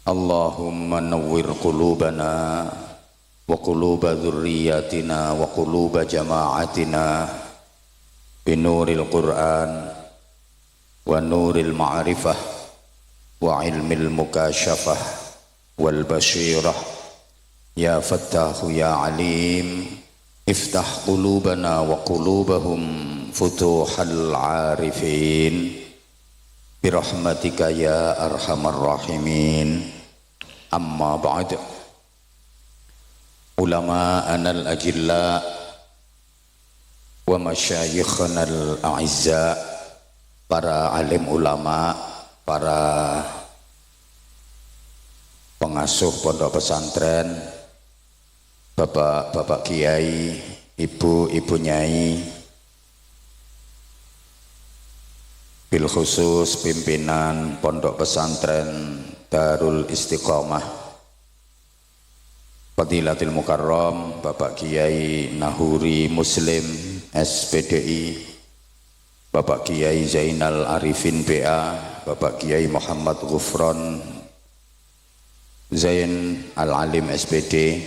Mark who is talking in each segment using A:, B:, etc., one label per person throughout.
A: Allahumma nawwir qulubana wa quluba dzurriyyatina wa quluba jama'atina binuril Qur'an wa nuril ma'rifah wa ilmil mukasyafah wal basyirah ya fattahu ya alim iftah qulubana wa qulubahum futuhal arifin birahmatika ya arhamar rahimin. Amma ba'd. Ulama anal ajilla wa masyayikhna al-a'izza, para alim ulama, para pengasuh pondok pesantren, bapak-bapak kiai, ibu-ibu nyai, bil khusus pimpinan pondok pesantren Darul Istiqomah, Fadilatul Mukarram Bapak Kiai Nahuri Muslim SPDI, Bapak Kiai Zainal Arifin BA, Bapak Kiai Muhammad Ghufron Zain Al-Alim SPD,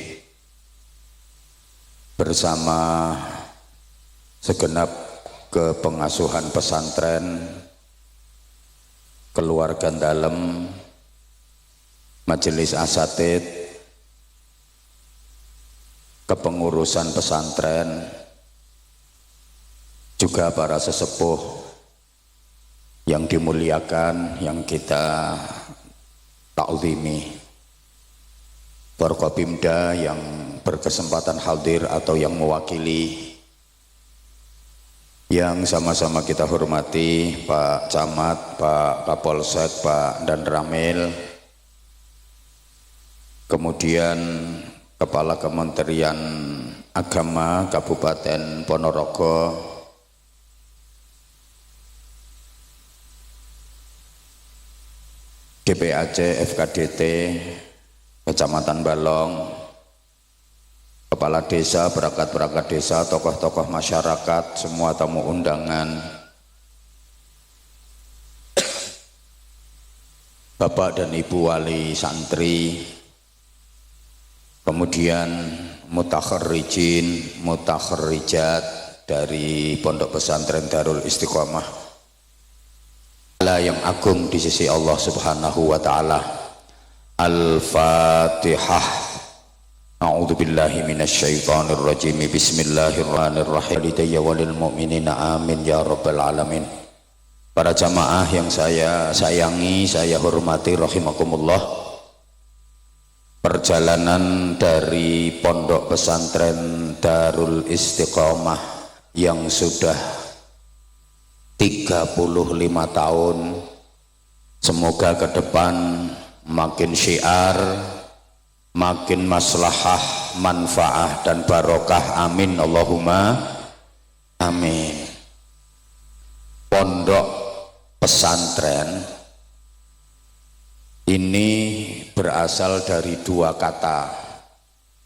A: bersama segenap kepengasuhan pesantren, keluarga dalam, majelis asatid, kepengurusan pesantren, juga para sesepuh yang dimuliakan, yang kita ta'zimi, Forkopimda yang berkesempatan hadir atau yang mewakili, yang sama-sama kita hormati Pak Camat, Pak Kapolsek, Pak Dan Ramil, kemudian Kepala Kementerian Agama Kabupaten Ponorogo, DPAC FKDT Kecamatan Balong, Kepala Desa, perangkat-perangkat desa, tokoh-tokoh masyarakat, semua tamu undangan, Bapak dan Ibu wali santri, kemudian mutakharrijin, mutakharrijat dari Pondok Pesantren Darul Istiqomah yang agung di sisi Allah Subhanahu wa taala. Al-Fatihah. A'udzu billahi minasyaitonir rajim. Bismillahirrahmanirrahim. Lidayya walil mu'minina amin ya rabbal alamin. Para jamaah yang saya sayangi, saya hormati rahimakumullah. Perjalanan dari Pondok Pesantren Darul Istiqomah yang sudah 35 tahun, semoga ke depan makin syiar, makin maslahah, manfaah dan barokah, amin Allahumma amin. Pondok pesantren ini berasal dari dua kata,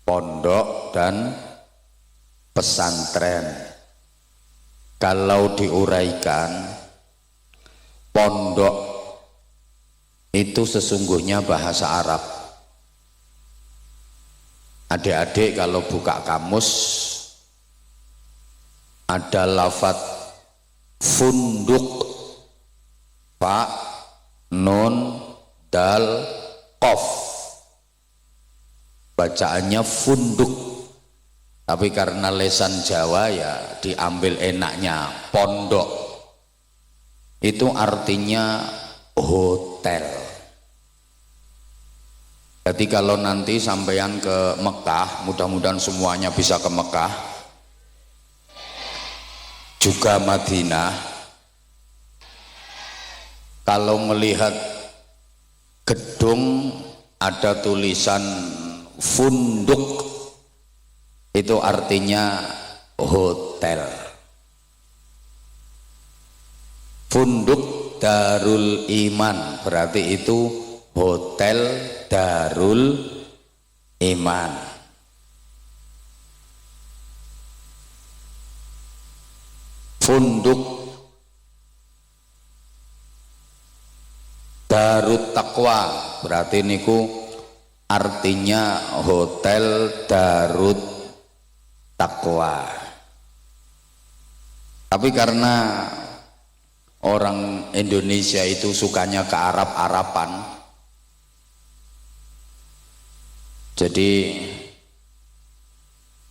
A: pondok dan pesantren. Kalau diuraikan, pondok itu sesungguhnya bahasa Arab. Adik-adik kalau buka kamus, ada lafadz funduk, fa, nun, dal, qaf, bacaannya funduk. Tapi karena lesan Jawa ya diambil enaknya pondok. Itu artinya hotel. Jadi kalau nanti sampean ke Mekah, mudah-mudahan semuanya bisa ke Mekah, juga Madinah, kalau melihat gedung ada tulisan funduk, itu artinya hotel. Funduk Darul Iman berarti itu hotel Darul Iman. Funduk Darut Taqwa berarti niku artinya hotel Darut Taqwa. Tapi karena orang Indonesia itu sukanya ke Arab-Araban, jadi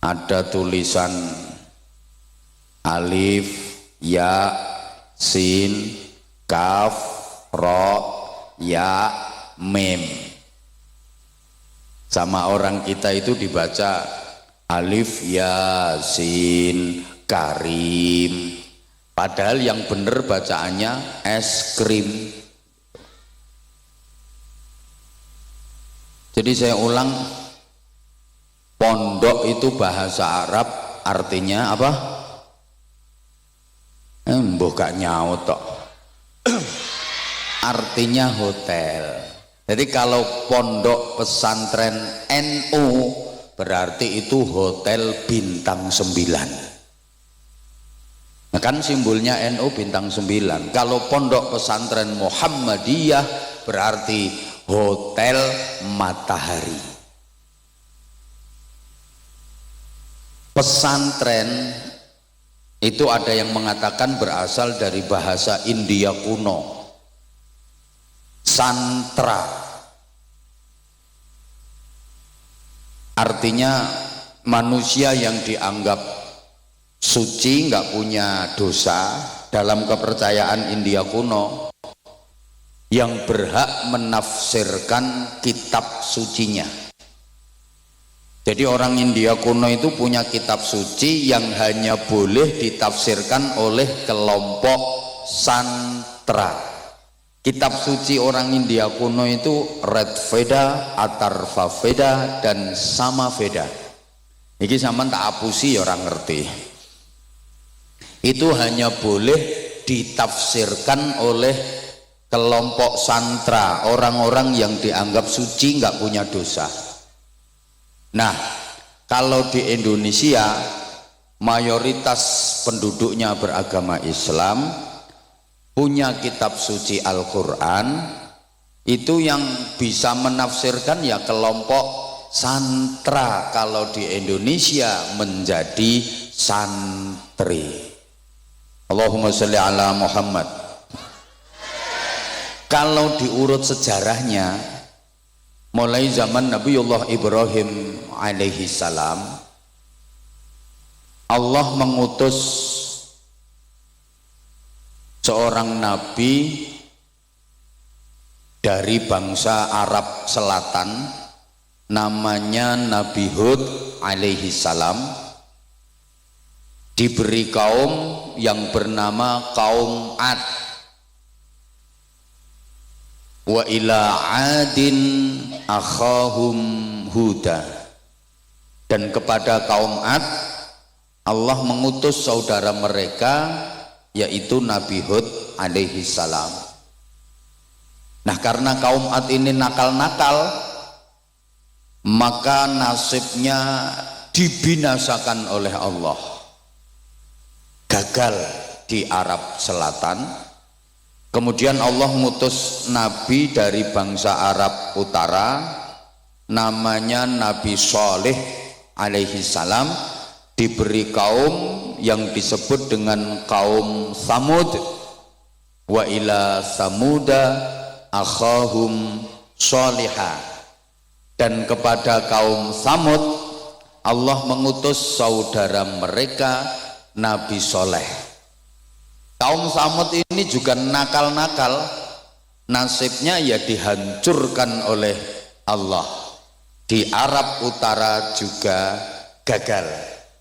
A: ada tulisan alif, ya, sin, kaf, ro, ya, mim. Sama orang kita itu dibaca alif, ya, sin, karim. Padahal yang benar bacaannya es krim. Jadi saya ulang, pondok itu bahasa Arab artinya apa? Mbok gak nyaut tok. Artinya hotel. Jadi kalau pondok pesantren NU berarti itu hotel bintang 9. Nah kan simbolnya NU bintang 9. Kalau pondok pesantren Muhammadiyah berarti hotel matahari. Pesantren itu ada yang mengatakan berasal dari bahasa India kuno, santra, artinya manusia yang dianggap suci, nggak punya dosa dalam kepercayaan India kuno, yang berhak menafsirkan kitab sucinya. Jadi orang India kuno itu punya kitab suci yang hanya boleh ditafsirkan oleh kelompok santra. Kitab suci orang India kuno itu Red Veda, Atharva Veda, dan Sama Veda. Ini sama tak apusi orang ngerti. Itu hanya boleh ditafsirkan oleh kelompok santra, orang-orang yang dianggap suci, nggak punya dosa. Nah, kalau di Indonesia mayoritas penduduknya beragama Islam, punya kitab suci Al-Quran, itu yang bisa menafsirkan ya kelompok santra. Kalau di Indonesia menjadi santri. Allahumma sholli ala Muhammad. Kalau diurut sejarahnya, mulai zaman Nabiullah Ibrahim alaihi salam, Allah mengutus seorang nabi dari bangsa Arab Selatan, namanya Nabi Hud alaihi salam, diberi kaum yang bernama kaum Ad. Wa ila adin akhahum huda, dan kepada kaum Ad Allah mengutus saudara mereka yaitu Nabi Hud alaihi salam. Nah, karena kaum Ad ini nakal-nakal, maka nasibnya dibinasakan oleh Allah, gagal di Arab Selatan. Kemudian Allah mengutus nabi dari bangsa Arab Utara, namanya Nabi Shalih alaihi salam, diberi kaum yang disebut dengan kaum Samud. Wa ila Samuda akhahum Shalihah, dan kepada kaum Samud Allah mengutus saudara mereka Nabi Shaleh. Kaum Samud ini juga nakal-nakal, nasibnya ya dihancurkan oleh Allah. Di Arab Utara juga gagal,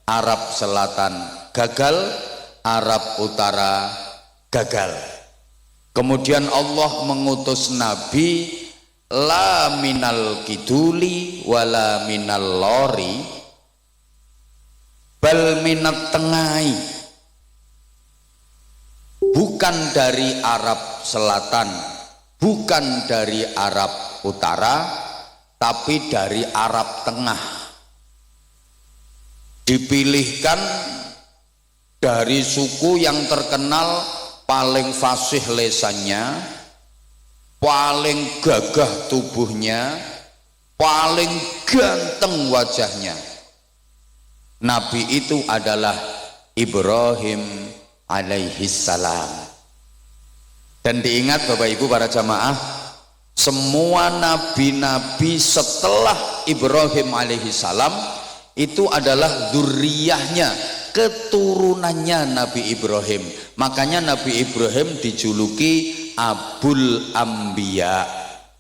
A: Arab Selatan gagal, Arab Utara gagal. Kemudian Allah mengutus Nabi la minal kiduli wala minal lori bal minat tengai, bukan dari Arab Selatan, bukan dari Arab Utara, tapi dari Arab Tengah. Dipilihkan dari suku yang terkenal paling fasih lesannya, paling gagah tubuhnya, paling ganteng wajahnya. Nabi itu adalah Ibrahim alaihissalam. Dan diingat Bapak Ibu para jamaah, semua nabi-nabi setelah Ibrahim alaihissalam itu adalah dzurriyyahnya, keturunannya Nabi Ibrahim. Makanya Nabi Ibrahim dijuluki Abul Ambiya,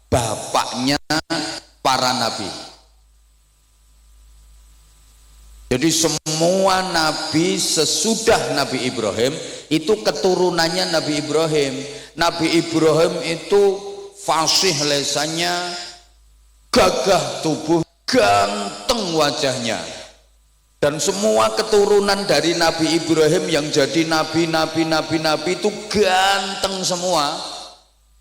A: bapaknya para nabi. Jadi semua nabi sesudah Nabi Ibrahim itu keturunannya Nabi Ibrahim. Nabi Ibrahim itu fasih lesannya, gagah tubuh, ganteng wajahnya. Dan semua keturunan dari Nabi Ibrahim yang jadi nabi itu ganteng semua.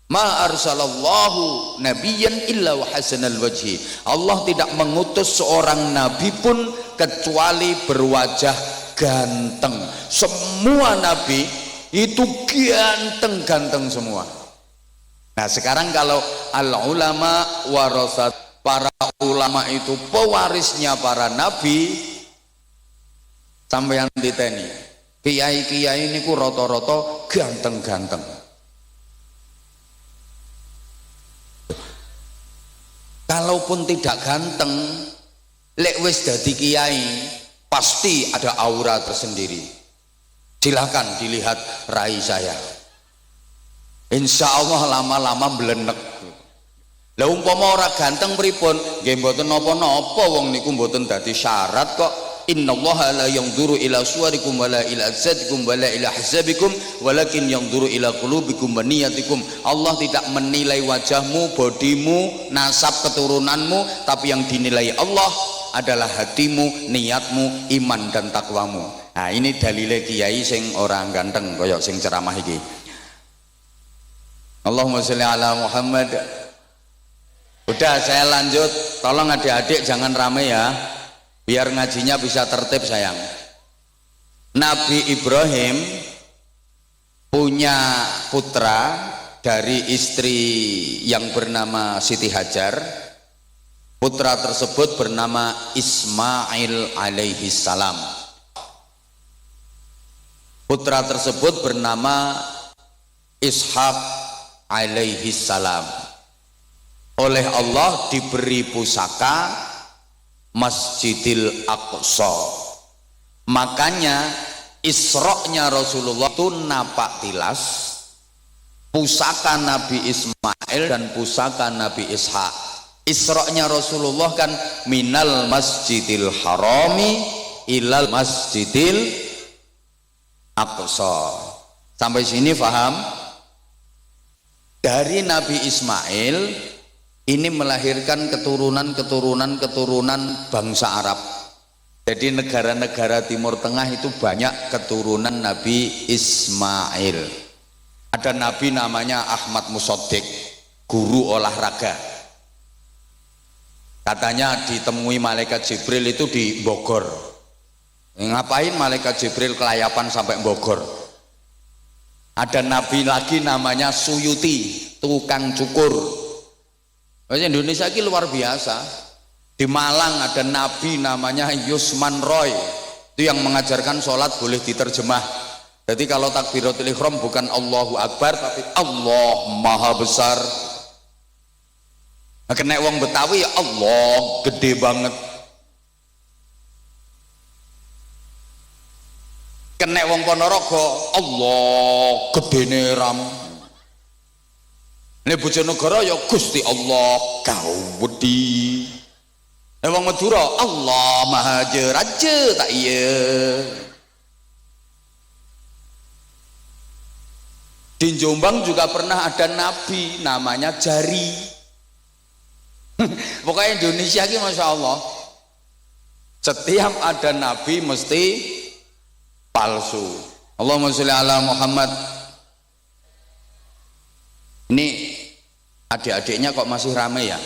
A: Ma arsalallahu nabiyyan illa wa hasanal wajhi. Allah tidak mengutus seorang nabi pun kecuali berwajah ganteng. Semua nabi itu ganteng-ganteng semua. Nah sekarang kalau al ulama warasat, para ulama itu pewarisnya para nabi, sampai yang diteni kiai-kiai ini ku roto-roto ganteng-ganteng. Kalaupun tidak ganteng, lek wis dadi kiai pasti ada aura tersendiri. Silahkan dilihat rai saya, insya Allah lama-lama belenek. Lah umpama ora ganteng pripun, nggih mboten napa-napa, wong niku mboten dadi syarat kok. Innallaha la yanzuru ila suwarikum wala ila ajsadikum wala ila ahsabikum walakin yanzuru ila qulubikum wa niyatikum. Allah tidak menilai wajahmu, bodimu, nasab keturunanmu, tapi yang dinilai Allah adalah hatimu, niatmu, iman dan takwamu. Nah ini dalile kiai sing orang ganteng koyok sing ceramah iki. Allahumma sholli ala Muhammad. Udah saya lanjut, tolong adik-adik jangan rame ya, biar ngajinya bisa tertib sayang. Nabi Ibrahim punya putra dari istri yang bernama Siti Hajar. Putra tersebut bernama Ismail alaihissalam. Putra tersebut bernama Ishak alaihissalam. Oleh Allah diberi pusaka Masjidil Aqsa. Makanya Isra-nya Rasulullah itu napak tilas pusaka Nabi Ismail dan pusaka Nabi Ishak. Isra-nya Rasulullah kan minal Masjidil Harami ilal Masjidil Aqsa. Sampai sini paham? Dari Nabi Ismail ini melahirkan keturunan bangsa Arab. Jadi negara-negara Timur Tengah itu banyak keturunan Nabi Ismail. Ada nabi namanya Ahmad Musaddiq, guru olahraga. Katanya ditemui malaikat Jibril itu di Bogor. Ngapain malaikat Jibril kelayapan sampai Bogor? Ada nabi lagi namanya Suyuti, tukang cukur. Indonesia ini luar biasa. Di Malang ada nabi namanya Yusman Roy, itu yang mengajarkan sholat boleh diterjemah. Jadi kalau takbiratul ihram bukan Allahu Akbar tapi Allah Maha Besar. Nah, kena wong Betawi ya Allah gede banget. Kena wong Ponorogo Allah gede neram. Ini Bojonegoro ya Gusti Allah gawedi. Ini wong Madura Allah Maha Raja tak iya. Di Jombang juga pernah ada nabi namanya Jari. Pokoknya Indonesia ini Masya Allah, setiap ada nabi mesti palsu. Allahumma sholli ala Muhammad. Ini adik-adiknya kok masih rame ya?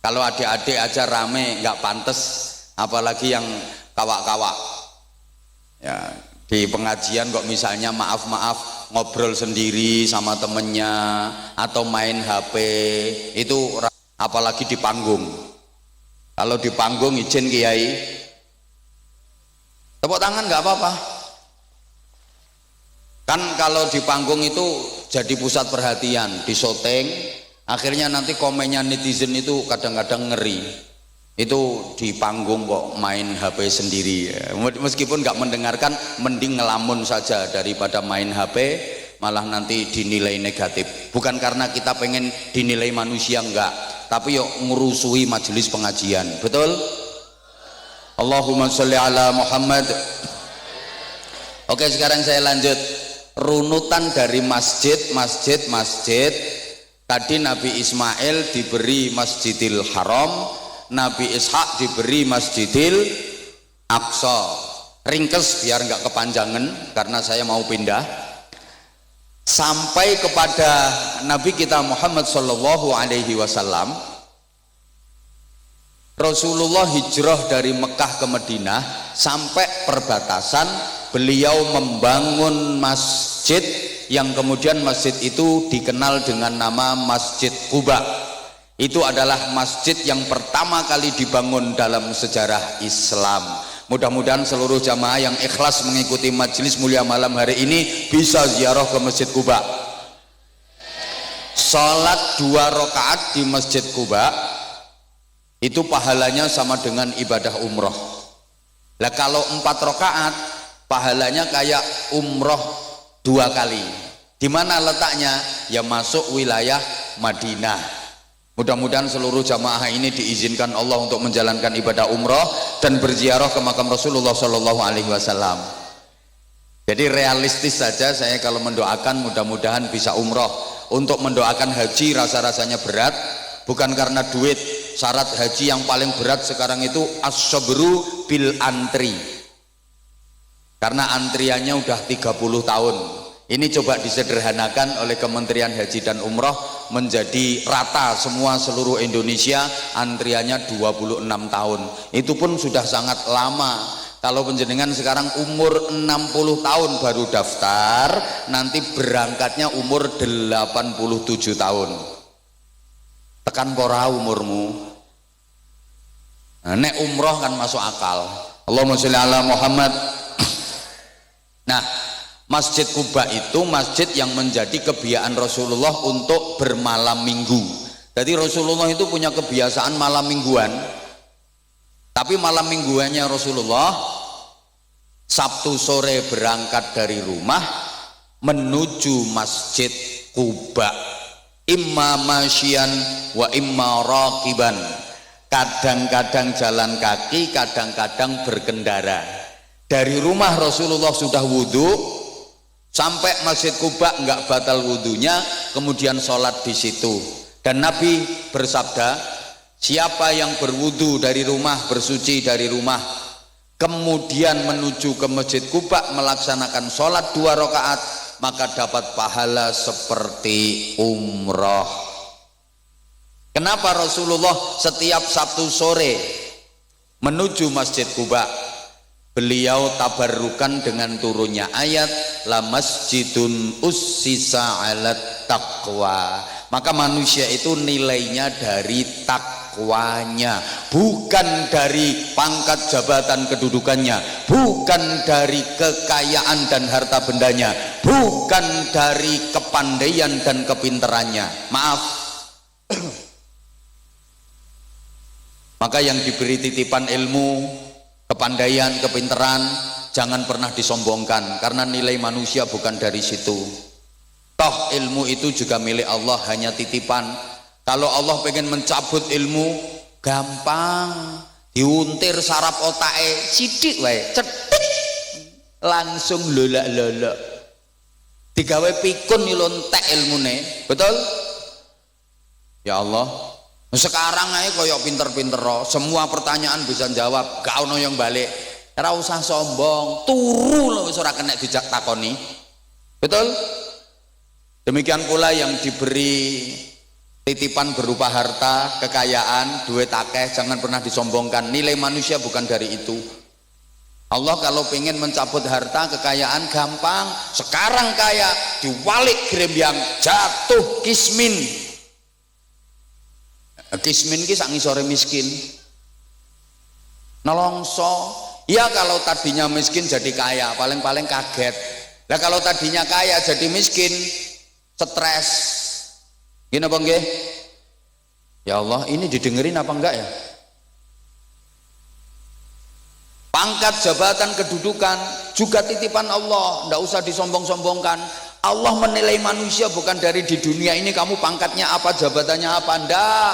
A: Kalau adik-adik aja rame nggak pantas, apalagi yang kawak-kawak. Ya, Di pengajian kok misalnya maaf-maaf ngobrol sendiri sama temennya atau main HP itu, apalagi di panggung. Kalau di panggung izin kiai tepuk tangan nggak apa-apa kan. Kalau di panggung itu jadi pusat perhatian, disyuting, akhirnya nanti komennya netizen itu kadang-kadang ngeri. Itu di panggung kok main HP sendiri, meskipun nggak mendengarkan, mending ngelamun saja daripada main HP malah nanti dinilai negatif. Bukan karena kita pengen dinilai manusia, enggak, tapi yuk ngurusui majelis pengajian. Betul? Allahumma sholli ala Muhammad. Oke, sekarang saya lanjut runutan dari masjid. Tadi Nabi Ismail diberi Masjidil Haram, Nabi Ishak diberi Masjidil Aqsa. Ringkes biar nggak kepanjangan karena saya mau pindah sampai kepada Nabi kita Muhammad Shallallahu Alaihi Wasallam. Rasulullah hijrah dari Mekah ke Madinah, sampai perbatasan beliau membangun masjid yang kemudian masjid itu dikenal dengan nama Masjid Quba. Itu adalah masjid yang pertama kali dibangun dalam sejarah Islam. Mudah-mudahan seluruh jamaah yang ikhlas mengikuti majelis mulia malam hari ini bisa ziarah ke Masjid Quba. Salat 2 rakaat di Masjid Quba itu pahalanya sama dengan ibadah umroh. Lah kalau 4 rakaat pahalanya kayak umroh 2 kali. Di mana letaknya? Ya masuk wilayah Madinah. Mudah-mudahan seluruh jamaah ini diizinkan Allah untuk menjalankan ibadah umroh dan berziarah ke makam Rasulullah Shallallahu Alaihi Wasallam. Jadi realistis saja saya kalau mendoakan mudah-mudahan bisa umroh. Untuk mendoakan haji rasa-rasanya berat, bukan karena duit. Syarat haji yang paling berat sekarang itu as-sabru bil antri, karena antriannya udah 30 tahun. Ini coba disederhanakan oleh Kementerian Haji dan Umroh menjadi rata semua seluruh Indonesia, antriannya 26 tahun. Itu pun sudah sangat lama. Kalau penjenengan sekarang umur 60 tahun baru daftar, nanti berangkatnya umur 87 tahun. Tekan pora umurmu. Nah, nek umroh kan masuk akal. Allahumma sholli ala Muhammad. Nah, Masjid Quba itu masjid yang menjadi kebiasaan Rasulullah untuk bermalam minggu. Jadi Rasulullah itu punya kebiasaan malam mingguan. Tapi malam mingguannya Rasulullah Sabtu sore berangkat dari rumah menuju Masjid Quba, imma masyian wa imma raqiban. Kadang-kadang jalan kaki, kadang-kadang berkendara. Dari rumah Rasulullah sudah wudhu, sampai Masjid Quba enggak batal wudhunya, kemudian sholat di situ. Dan Nabi bersabda, siapa yang berwudhu dari rumah, bersuci dari rumah, kemudian menuju ke Masjid Quba melaksanakan sholat 2 rakaat, maka dapat pahala seperti umroh. Kenapa Rasulullah setiap Sabtu sore menuju Masjid Quba? Beliau tabarrukan dengan turunnya ayat la masjidun ussisa 'alat taqwa. Maka manusia itu nilainya dari takwanya, bukan dari pangkat jabatan kedudukannya, bukan dari kekayaan dan harta bendanya, bukan dari kepandaian dan kepinterannya. Maaf. Maka yang diberi titipan ilmu, kepandaian, kepinteran jangan pernah disombongkan, karena nilai manusia bukan dari situ. Toh ilmu itu juga milik Allah, hanya titipan. Kalau Allah pengen mencabut ilmu, gampang, diuntir saraf otake sidik wae, cetik langsung lolak-lolak, digawe pikun nyelontek ilmune. Betul? Ya Allah, sekarang aja koyok pinter-pinter, semua pertanyaan bisa jawab, gak ono yang balik. Ora usah sombong, turu lho wis ora kena dijak takoni. Betul? Demikian pula yang diberi titipan berupa harta, kekayaan, duit akeh, jangan pernah disombongkan. Nilai manusia bukan dari itu. Allah kalau pengen mencabut harta kekayaan gampang. Sekarang kaya diwalik grembyang jatuh kismin. Kismin ki sak ngisore miskin. Nelongso. Ya kalau tadinya miskin jadi kaya, paling-paling kaget. Lah kalau tadinya kaya jadi miskin, stres. Gini apa nggih? Ya Allah, ini didengerin apa enggak ya? Pangkat, jabatan, kedudukan juga titipan Allah, ndak usah disombong-sombongkan. Allah menilai manusia bukan dari di dunia ini kamu pangkatnya apa, jabatannya apa, ndak.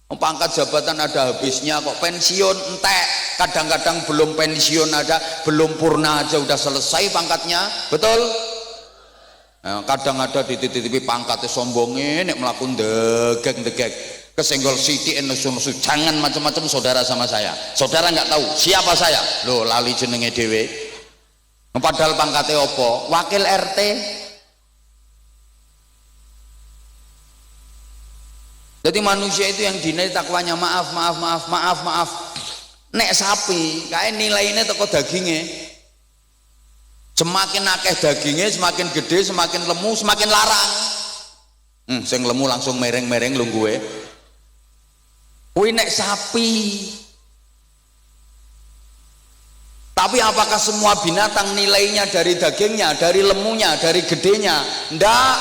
A: Pangkat jabatan ada habisnya kok, pensiun entek, kadang-kadang belum pensiun ada, belum purna aja udah selesai pangkatnya, betul? Nah, kadang ada dititipi pangkatnya sombongin, nek melakukan degek kesenggol siti nesu-nesu, jangan macam-macam saudara sama saya. Saudara nggak tahu siapa saya, loh lali jenenge dewe. Padahal pangkatnya opo? Wakil RT. Jadi manusia itu yang dinilai takwanya maaf. Nek sapi, kayak nilainya teko dagingnya. Semakin akeh dagingnya, semakin gede, semakin lemu, semakin larang. Sing lemu langsung mereng-mereng lu gue. Kuwi nek sapi. Tapi apakah semua binatang nilainya dari dagingnya, dari lemunya, dari gedenya? Ndak.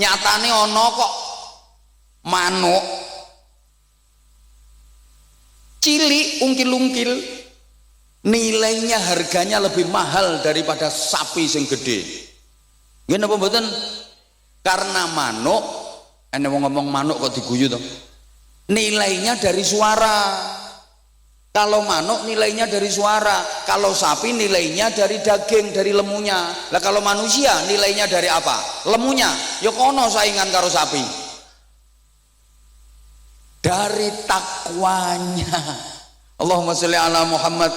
A: Nyatane ono kok manuk cilik ungkil-ungkil nilainya harganya lebih mahal daripada sapi sing gede. Ngene apa mboten? Karena manuk, ene wong ngomong manuk kok diguyu to. Nilainya dari suara. Kalau manuk nilainya dari suara, kalau sapi nilainya dari daging, dari lemunya. Lah kalau manusia nilainya dari apa? Lemunya. Ya kono saingan karo sapi. Dari takwanya. Allahumma sholli ala Muhammad.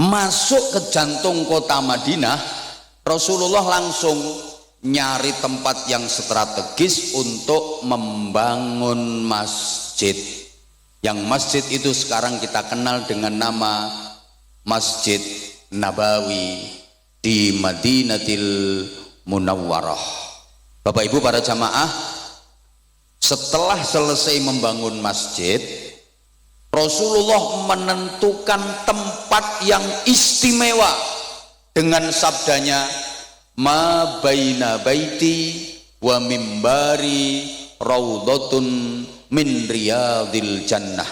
A: Masuk ke jantung kota Madinah, Rasulullah langsung nyari tempat yang strategis untuk membangun masjid. Yang masjid itu sekarang kita kenal dengan nama Masjid Nabawi di Madinatil Munawwarah. Bapak Ibu para jamaah, setelah selesai membangun masjid, Rasulullah menentukan tempat yang istimewa dengan sabdanya, ma baina baiti wa mimbari raudhatun min riyadil jannah.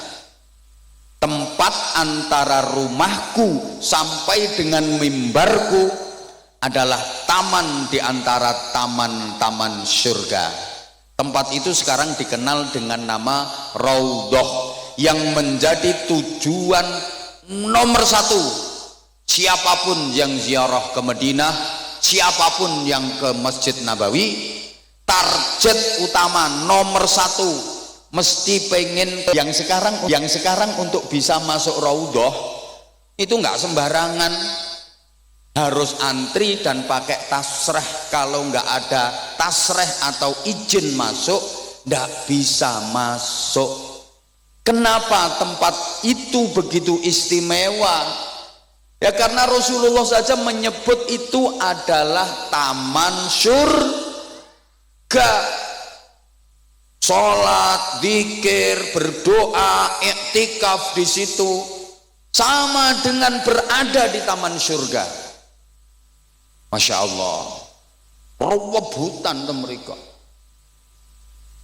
A: Tempat antara rumahku sampai dengan mimbarku adalah taman di antara taman-taman surga. Tempat itu sekarang dikenal dengan nama Raudhah, yang menjadi tujuan nomor satu siapapun yang ziarah ke Madinah, siapapun yang ke Masjid Nabawi. Target utama nomor satu mesti pengen yang sekarang untuk bisa masuk Raudhah itu nggak sembarangan, harus antri dan pakai tasreh. Kalau nggak ada tasreh atau izin masuk, nggak bisa masuk. Kenapa tempat itu begitu istimewa? Ya karena Rasulullah saja menyebut itu adalah taman surga. Sholat, zikir, berdoa, iktikaf di situ sama dengan berada di taman surga. Masya Allah, rebutan mereka.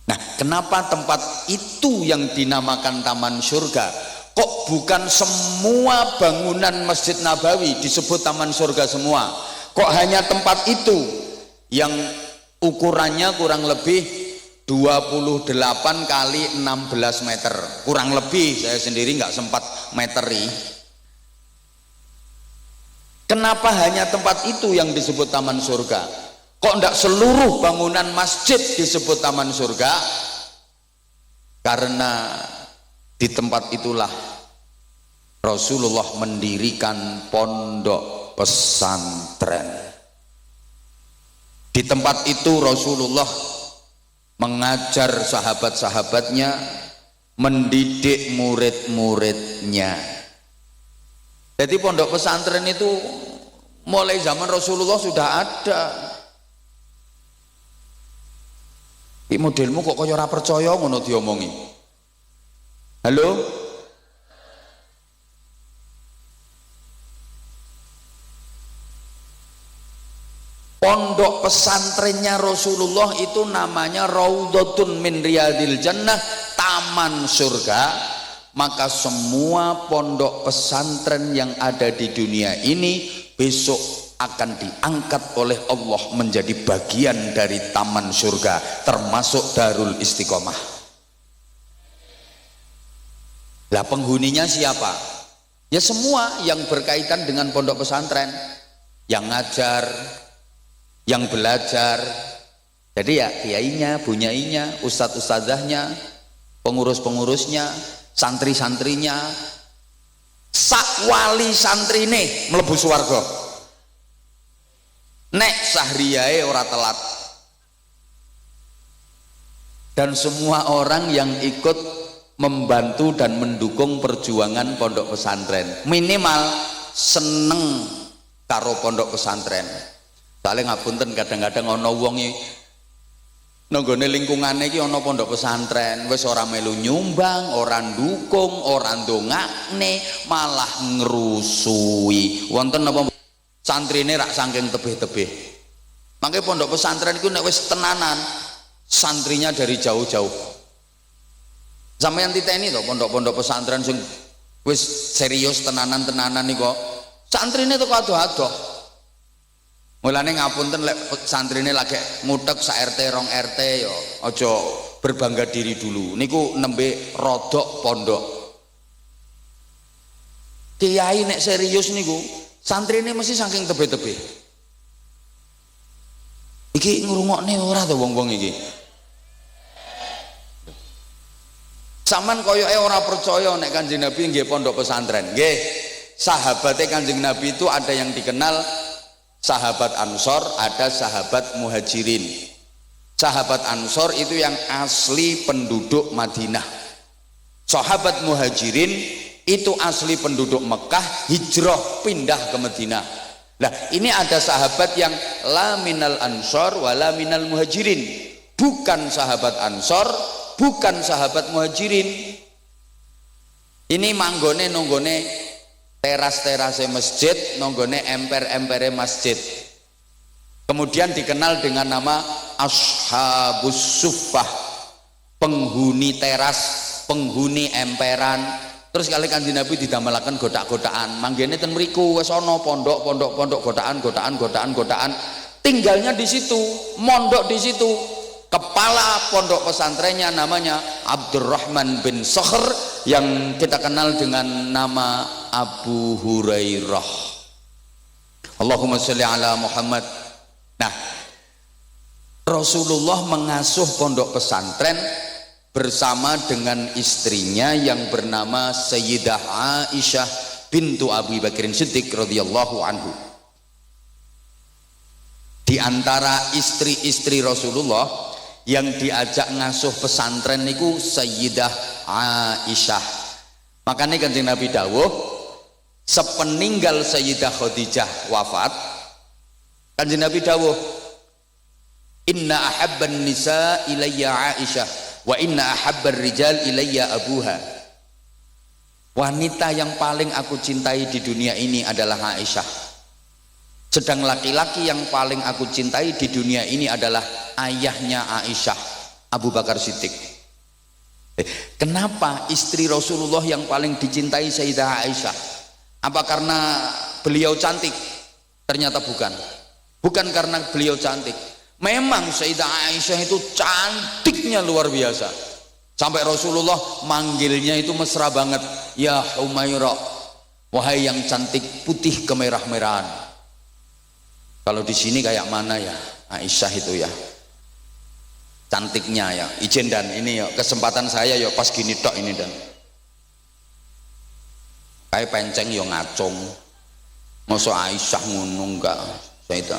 A: Nah, kenapa tempat itu yang dinamakan taman surga? Kok bukan semua bangunan Masjid Nabawi disebut taman surga semua? Kok hanya tempat itu yang ukurannya kurang lebih 28 kali 16 meter, kurang lebih, saya sendiri nggak sempat meteri. Kenapa hanya tempat itu yang disebut taman surga? Kok enggak seluruh bangunan masjid disebut taman surga? Karena di tempat itulah Rasulullah mendirikan pondok pesantren. Di tempat itu Rasulullah mengajar sahabat-sahabatnya mendidik murid-muridnya. Jadi pondok pesantren itu mulai zaman Rasulullah sudah ada. Iki modelmu kok kaya ora percaya ngono diomongi. Halo? Pondok pesantrennya Rasulullah itu namanya Raudhatun min Riyadil Jannah, taman surga. Maka semua pondok pesantren yang ada di dunia ini besok akan diangkat oleh Allah menjadi bagian dari taman surga, termasuk Darul Istiqomah. Lah penghuninya siapa? Ya semua yang berkaitan dengan pondok pesantren, yang ngajar, yang belajar. Jadi ya kiainya, bunyainya, ustadz-ustadzahnya, pengurus-pengurusnya, santri-santrinya, sak wali santrine mlebu swarga. Nek sahriyae ora telat. Dan semua orang yang ikut membantu dan mendukung perjuangan pondok pesantren minimal seneng karo pondok pesantren. Soalnya ngapunten kadang-kadang ana wong nanggone lingkungane iki ana pondok pesantren wis ora melu nyumbang, ora ndukung, ora ndongakne, malah ngrusui. Wonten apa santrine rak saking tebih-tebih. Mangke pondok pesantren iku nek wis tenanan, santrinya dari jauh-jauh. Sampeyan titeni to pondok-pondok pesantren sing wis serius tenanan-tenanan niku, santrine teko adoh-adoh. Mulane ngapunten lek santrine lagi ngutek sak RT rong RT ya aja berbangga diri dulu. Niku nembe rodok pondok. Kiai nek serius niku santrine mesti saking tebe-tebe. Iki ngrungokne ora to wong-wong iki. Saman koyoke ora percaya nek Kanjeng Nabi nggih pondok pesantren. Nggih, sahabate Kanjeng Nabi itu ada yang dikenal sahabat Ansor, ada sahabat Muhajirin. Sahabat Ansor itu yang asli penduduk Madinah. Sahabat Muhajirin itu asli penduduk Mekah, hijrah pindah ke Madinah. Nah, ini ada sahabat yang la minal Ansor wa la minal Muhajirin. Bukan sahabat Ansor, bukan sahabat Muhajirin. Ini manggone nonggone teras-terase masjid, nonggone emper-empere masjid. Kemudian dikenal dengan nama Ashabus Suffah, penghuni teras, penghuni emperan. Terus kali Kanjeng Nabi didamelaken godak-godakan. Manggene ten mriku wis ana pondok-pondok godakan. Tinggalnya di situ, mondok di situ. Kepala pondok pesantrennya namanya Abdurrahman bin Sakhr yang kita kenal dengan nama Abu Hurairah. Allahumma sholli ala Muhammad. Nah, Rasulullah mengasuh pondok pesantren bersama dengan istrinya yang bernama Sayyidah Aisyah bintu Abu Bakrin Siddiq radhiyallahu anhu. Di antara istri-istri Rasulullah yang diajak ngasuh pesantren niku Sayyidah Aisyah. Makanya Kanjeng Nabi dawuh sepeninggal Sayyidah Khadijah wafat, Kanjeng Nabi dawuh inna ahabban nisa ilayya Aisyah wa inna ahabbar rijal ilayya abuha. Wanita yang paling aku cintai di dunia ini adalah Aisyah, sedang laki-laki yang paling aku cintai di dunia ini adalah ayahnya Aisyah, Abu Bakar Siddiq. Kenapa istri Rasulullah yang paling dicintai Sayyidah Aisyah? Apa karena beliau cantik? Ternyata bukan. Bukan karena beliau cantik. Memang Sayyidah Aisyah itu cantiknya luar biasa. Sampai Rasulullah manggilnya itu mesra banget. Ya Humaira, wahai yang cantik putih kemerah-merahan. Kalau di sini kayak mana ya Aisyah itu ya? Cantiknya ya. Ijen dan ini ya kesempatan saya ya pas gini tok ini dan. Kayak penceng yo ngacung. Masa Aisyah ngono enggak? Saya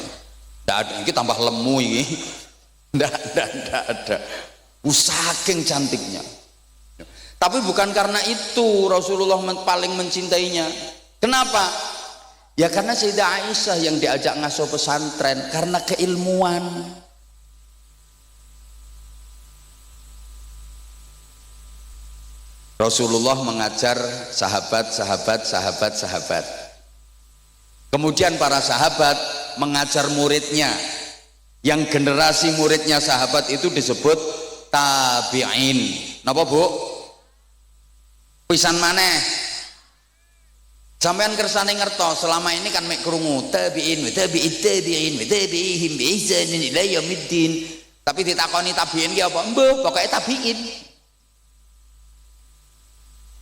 A: ndak ada, ini tambah lemu ini. Ndak ada. Saking cantiknya. Tapi bukan karena itu Rasulullah paling mencintainya. Kenapa? Ya karena Sayyidah Aisyah yang diajak ngasuh pesantren karena keilmuan. Rasulullah mengajar sahabat. Kemudian para sahabat mengajar muridnya. Yang generasi muridnya sahabat itu disebut tabi'in. Napa Bu? Pisan maneh. Sampean kersane ngertos selama ini kan mek krungu tabi'in tabi'ihim bi ihsanin ila yaumiddin. Tapi ditakoni tabi'in ki apa? Mbah, pokoke tabi'in.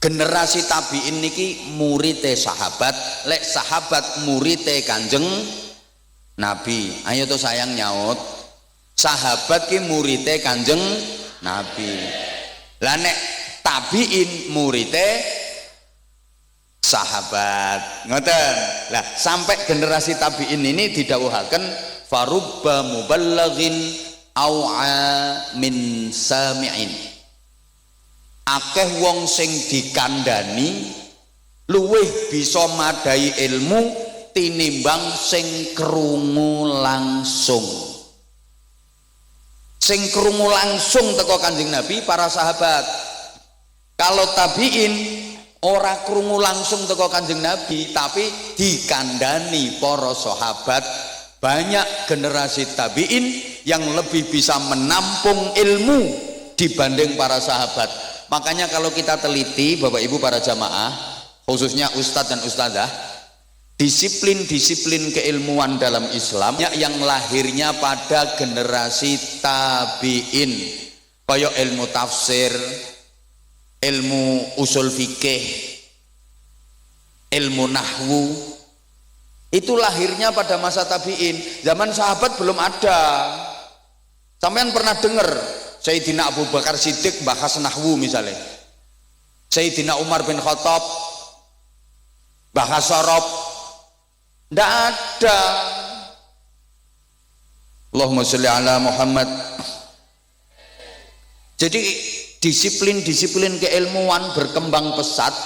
A: Generasi tabi'in niki murite sahabat, lek sahabat murite Kanjeng Nabi. Ayo tuh sayang nyaut. Sahabat ki murite Kanjeng Nabi. Lah nek tabi'in murite sahabat. Ngoten. Lah sampai generasi tabi'in ini didhawuhaken farubba muballighin au'a min sami'in. Akeh wong sing dikandani luwih bisa madai ilmu tinimbang sing krungu langsung. Sing krungu langsung teko Kanjeng Nabi para sahabat. Kalau tabi'in ora krungu langsung teko Kanjeng Nabi tapi dikandani para sahabat. Banyak generasi tabi'in yang lebih bisa menampung ilmu dibanding para sahabat. Makanya kalau kita teliti Bapak Ibu para jamaah, khususnya ustadz dan ustadzah, disiplin-disiplin keilmuan dalam Islam yang lahirnya pada generasi tabi'in, kaya ilmu tafsir, ilmu usul fikih, ilmu nahwu, itu lahirnya pada masa tabi'in. Zaman sahabat belum ada. Sampean pernah dengar Sayyidina Abu Bakar Siddiq bahas nahwu misalnya, Sayyidina Umar bin Khattab bahas sorob? Tidak ada. Allahumma sholli ala Muhammad. Jadi disiplin-disiplin keilmuan berkembang pesat,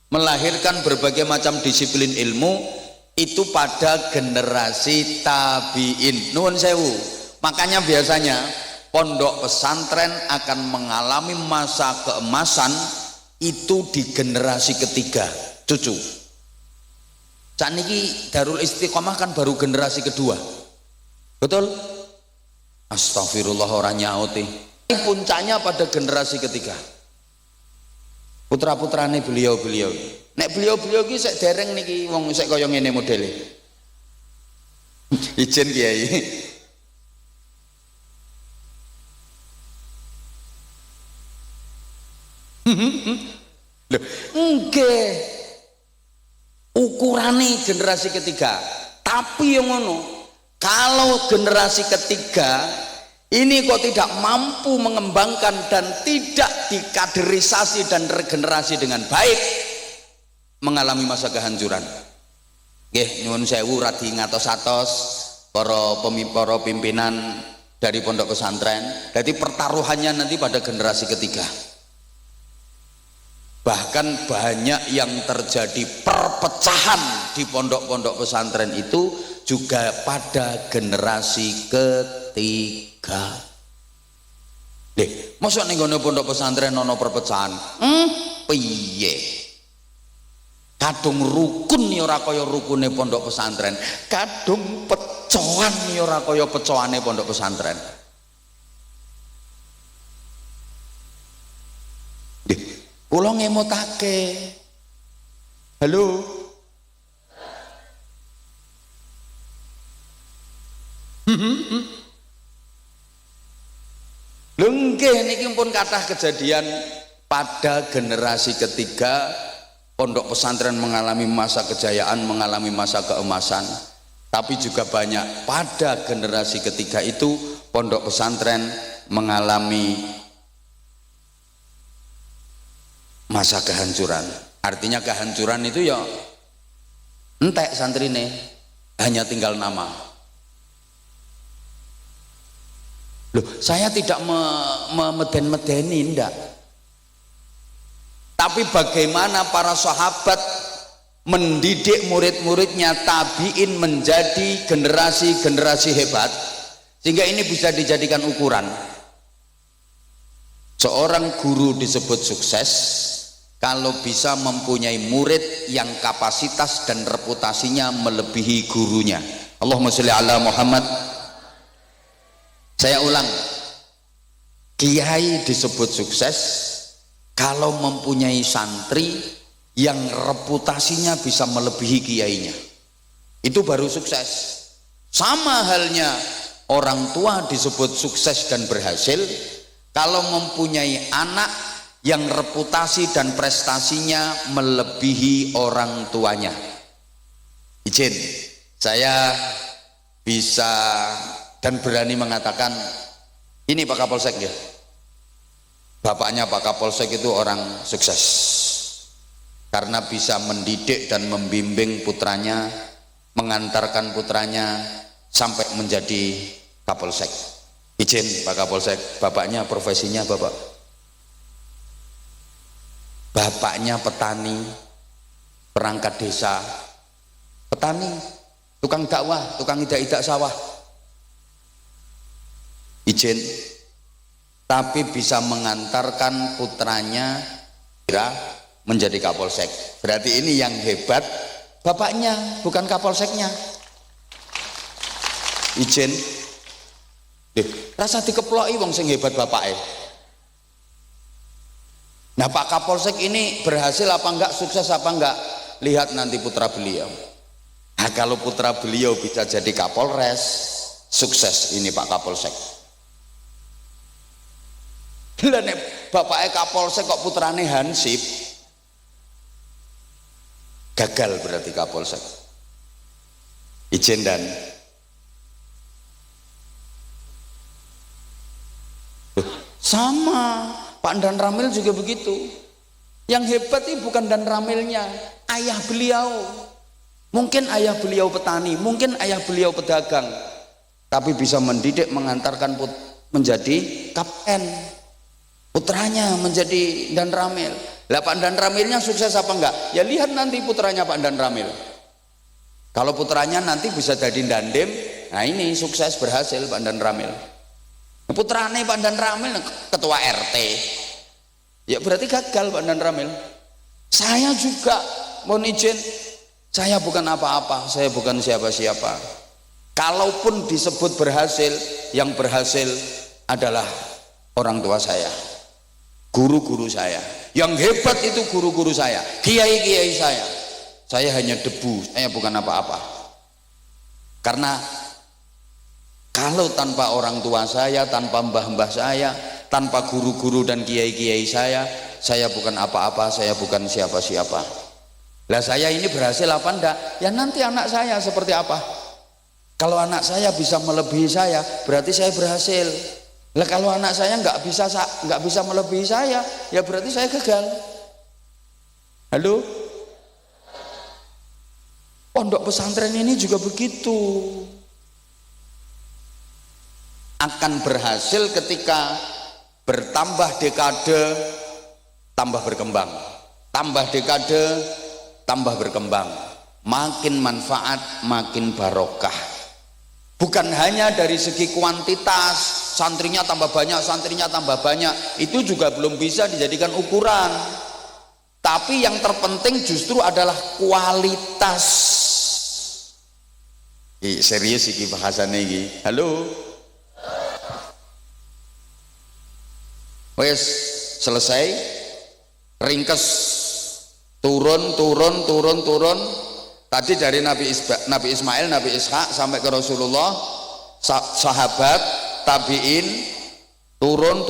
A: melahirkan berbagai macam disiplin ilmu itu pada generasi tabi'in. Nuwun sewu. Makanya biasanya pondok pesantren akan mengalami masa keemasan itu di generasi ketiga, cucu. Saat ini Darul Istiqomah kan baru generasi kedua, betul? Astagfirullah orang nyauti. Ini puncaknya pada generasi ketiga. Putra-putrane beliau-beliau. Nek beliau-beliau ki sek dereng niki wong sek kaya ngene modele. Ijen Kiai. Loh, nggih. Ukurane generasi ketiga. Tapi yang ngono, kalau generasi ketiga ini kok tidak mampu mengembangkan dan tidak dikaderisasi dan regenerasi dengan baik, mengalami masa kehancuran. Nggih, nyuwun sewu radi ngatos-atos para pimpinan dari pondok pesantren. Jadi pertaruhannya nanti pada generasi ketiga. Bahkan banyak yang terjadi perpecahan di pondok-pondok pesantren itu juga pada generasi ketiga. Deh, masa ning ngene pondok pesantren ana perpecahan? Piye? Kadung rukun ya ora kaya rukune pondok pesantren. Kadung pecohan ya ora kaya pecohane pondok pesantren. Kula ngemotake. Halo. Lho nggih niki pun kathah kejadian pada generasi ketiga pondok pesantren mengalami masa kejayaan, mengalami masa keemasan. Tapi juga banyak pada generasi ketiga itu pondok pesantren mengalami masa kehancuran. Artinya kehancuran itu ya entek santrine, hanya tinggal nama. Loh, saya tidak memeden-medeni, ndak. Tapi bagaimana para sahabat mendidik murid-muridnya tabi'in menjadi generasi-generasi hebat, sehingga ini bisa dijadikan ukuran. Seorang guru disebut sukses kalau bisa mempunyai murid yang kapasitas dan reputasinya melebihi gurunya. Allahumma sholli ala Muhammad. Saya ulang, kiai disebut sukses kalau mempunyai santri yang reputasinya bisa melebihi kiainya. Itu baru sukses. Sama halnya orang tua disebut sukses dan berhasil kalau mempunyai anak yang reputasi dan prestasinya melebihi orang tuanya. Izin, saya bisa dan berani mengatakan ini Pak Kapolsek ya. Bapaknya Pak Kapolsek itu orang sukses karena bisa mendidik dan membimbing putranya, mengantarkan putranya sampai menjadi Kapolsek. Izin Pak Kapolsek, bapaknya profesinya bapaknya petani, perangkat desa, petani, tukang dakwah, tukang idak-idak sawah. Izin, tapi bisa mengantarkan putranya menjadi Kapolsek. Berarti ini yang hebat bapaknya, bukan Kapolseknya. Izin, rasa dikeploki wong sing hebat bapaknya. Nah Pak Kapolsek ini berhasil apa enggak, sukses apa enggak, lihat nanti putra beliau. Nah kalau putra beliau bisa jadi Kapolres, sukses ini Pak Kapolsek. Lah nek bapaknya Kapolsek kok putrane Hansip, gagal berarti Kapolsek. Izin dan sama Pak Dan Ramil juga begitu. Yang hebat itu bukan Dan Ramilnya, ayah beliau. Mungkin ayah beliau petani, mungkin ayah beliau pedagang, tapi bisa mendidik, mengantarkan menjadi kapten. Putranya menjadi Dan Ramil. Lah Pak Dan Ramilnya sukses apa enggak? Ya lihat nanti putranya Pak Dan Ramil. Kalau putranya nanti bisa jadi Dandim, nah ini sukses berhasil Pak Dan Ramil. Putrane Pak Dan Ramil ketua RT, ya berarti gagal Pak Dan Ramil. Saya juga mohon izin, saya bukan apa-apa, saya bukan siapa-siapa. Kalaupun disebut berhasil, yang berhasil adalah orang tua saya, guru-guru saya. Yang hebat itu guru-guru saya, kiai-kiai saya. Saya hanya debu, saya bukan apa-apa. Karena kalau tanpa orang tua saya, tanpa mbah-mbah saya, tanpa guru-guru dan kiai-kiai saya bukan apa-apa, saya bukan siapa-siapa. Lah saya ini berhasil apa enggak? Ya nanti anak saya seperti apa? Kalau anak saya bisa melebihi saya, berarti saya berhasil. Lah kalau anak saya nggak bisa melebihi saya, ya berarti saya gagal. Halo? Pondok pesantren ini juga begitu. Akan berhasil ketika bertambah dekade tambah berkembang, tambah dekade tambah berkembang, makin manfaat makin barokah. Bukan hanya dari segi kuantitas, santrinya tambah banyak, santrinya tambah banyak, itu juga belum bisa dijadikan ukuran. Tapi yang terpenting justru adalah kualitas. Serius iki bahasane iki. Halo. Wes selesai, ringkes, turun. Tadi dari Nabi Ismail, Nabi Ishak sampai ke Rasulullah, sahabat, tabiin, turun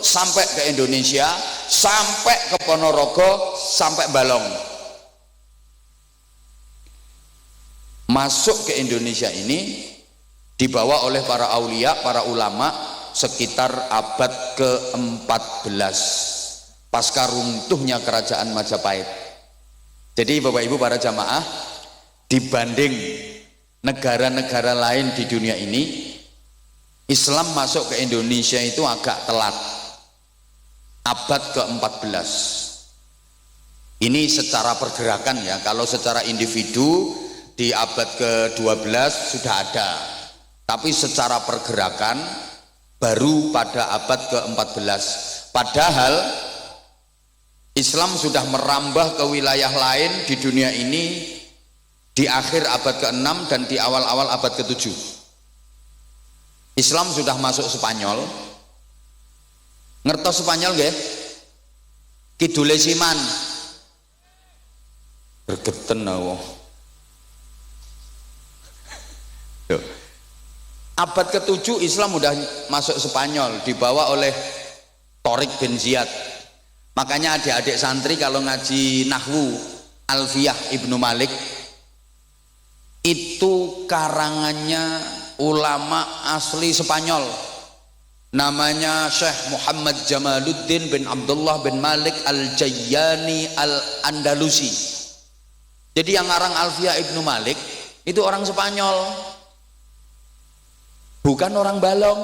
A: sampai ke Indonesia, sampai ke Ponorogo, sampai Balong. Masuk ke Indonesia ini dibawa oleh para aulia, para ulama sekitar abad ke-14 pasca runtuhnya kerajaan Majapahit. Jadi Bapak Ibu para jamaah, dibanding negara-negara lain di dunia ini, Islam masuk ke Indonesia itu agak telat. abad ke-14. Ini secara pergerakan ya, kalau secara individu di abad ke-12 sudah ada, tapi secara pergerakan baru pada abad ke-14. Padahal Islam sudah merambah ke wilayah lain di dunia ini di akhir abad ke-6 dan di awal-awal abad ke-7. Islam sudah masuk Spanyol. Ngertos Spanyol nggih? Kidule Siman. Bergeten wong. Abad ke-7 Islam udah masuk Spanyol, dibawa oleh Tariq bin Ziyad. Makanya adik-adik santri kalau ngaji Nahwu Alfiyah Ibnu Malik itu karangannya ulama asli Spanyol, namanya Syekh Muhammad Jamaluddin bin Abdullah bin Malik Al-Jayyani Al-Andalusi. Jadi yang ngarang Alfiyah Ibnu Malik itu orang Spanyol, bukan orang Balong.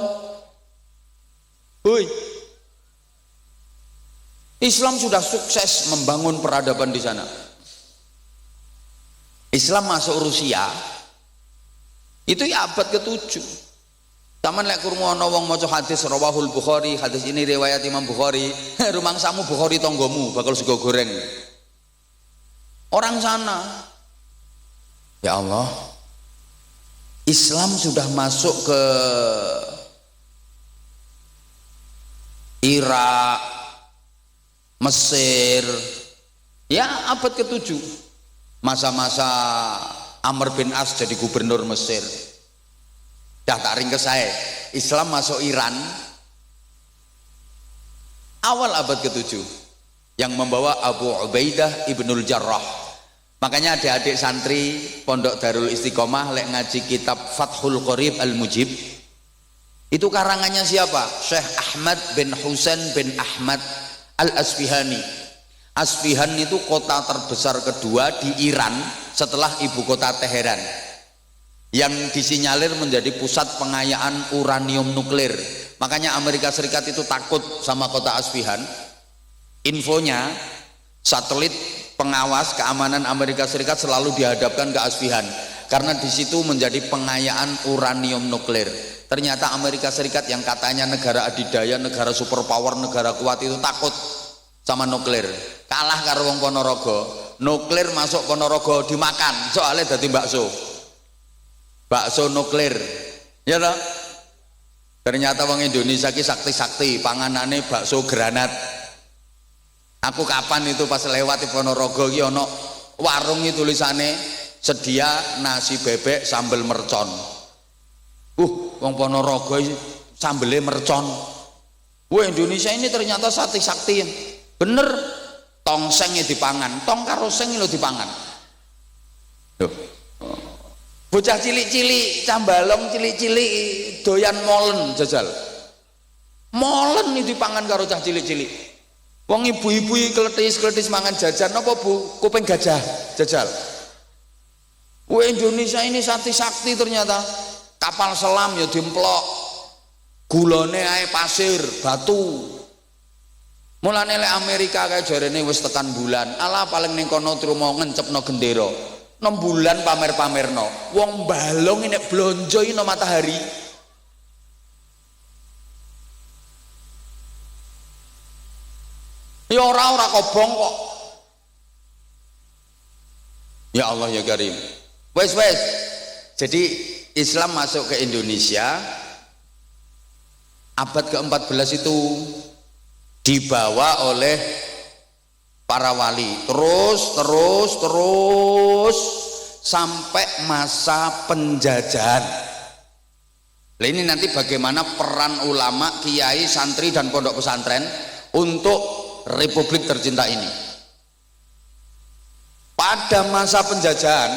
A: Hui. Islam sudah sukses membangun peradaban di sana. Islam masuk Rusia itu ya abad ke-7. Taman lek krungu ana wong maca hadis rawahul Bukhari, hadis ini riwayat Imam Bukhari, rumangsamu Bukhari tonggomu bakal sego goreng. Orang sana. Ya Allah. Islam sudah masuk ke Irak, Mesir, ya abad ke-7, masa-masa Amr bin As jadi gubernur Mesir. Dah tak ringkes saya, Islam masuk Iran awal abad ke-7 yang membawa Abu Ubaidah Ibnul Jarrah. Makanya adik-adik santri Pondok Darul Istiqomah lek ngaji kitab Fathul Qorib Al-Mujib, itu karangannya siapa? Syekh Ahmad bin Husain bin Ahmad Al-Asfihani. Asfihan itu kota terbesar kedua di Iran setelah ibu kota Teheran, yang disinyalir menjadi pusat pengayaan uranium nuklir. Makanya Amerika Serikat itu takut sama kota Asfihan. Infonya, satelit pengawas keamanan Amerika Serikat selalu dihadapkan ke Asfihan karena di situ menjadi pengayaan uranium nuklir. Ternyata Amerika Serikat yang katanya negara adidaya, negara superpower, negara kuat itu takut sama nuklir. Kalah karo wong Ponorogo. Nuklir masuk Ponorogo dimakan, soalnya dadi bakso. Bakso nuklir. Ya toh? Ternyata wong Indonesia ki sakti-sakti, panganane bakso granat. Aku kapan itu pas lewat di Ponorogo ki ono warung itu tulisane sedia nasi bebek sambal mercon. Wong Ponorogo sambelnya mercon. Wah, Indonesia ini ternyata sakti-sakti. Bener, tongsengnya dipangan, tong karo seng lho dipangan. Loh. Bocah cilik-cilik, cambalong cilik-cilik doyan molen jajal. Molen ini dipangan karo cah cilik-cilik. Wong ibu-ibu kletis-kletis mangan jajan apa Bu? Kuping gajah jajal. Wah, Indonesia ini sakti-sakti ternyata. Kapal selam ya dimplok. Gulane ae pasir, batu. Mulane lek Amerika kae jarene wis tekan bulan. Alah paling ning kono trimo ngencepno gendera. 6 bulan pamer-pamerno. Wong balong nek blonjo iki no matahari. Ya ora kobong kok. Ya Allah ya Karim. Wes. Jadi Islam masuk ke Indonesia abad ke-14 itu dibawa oleh para wali terus sampai masa penjajahan. Nah, ini nanti bagaimana peran ulama, kiai, santri dan pondok pesantren untuk Republik tercinta ini. Pada masa penjajahan,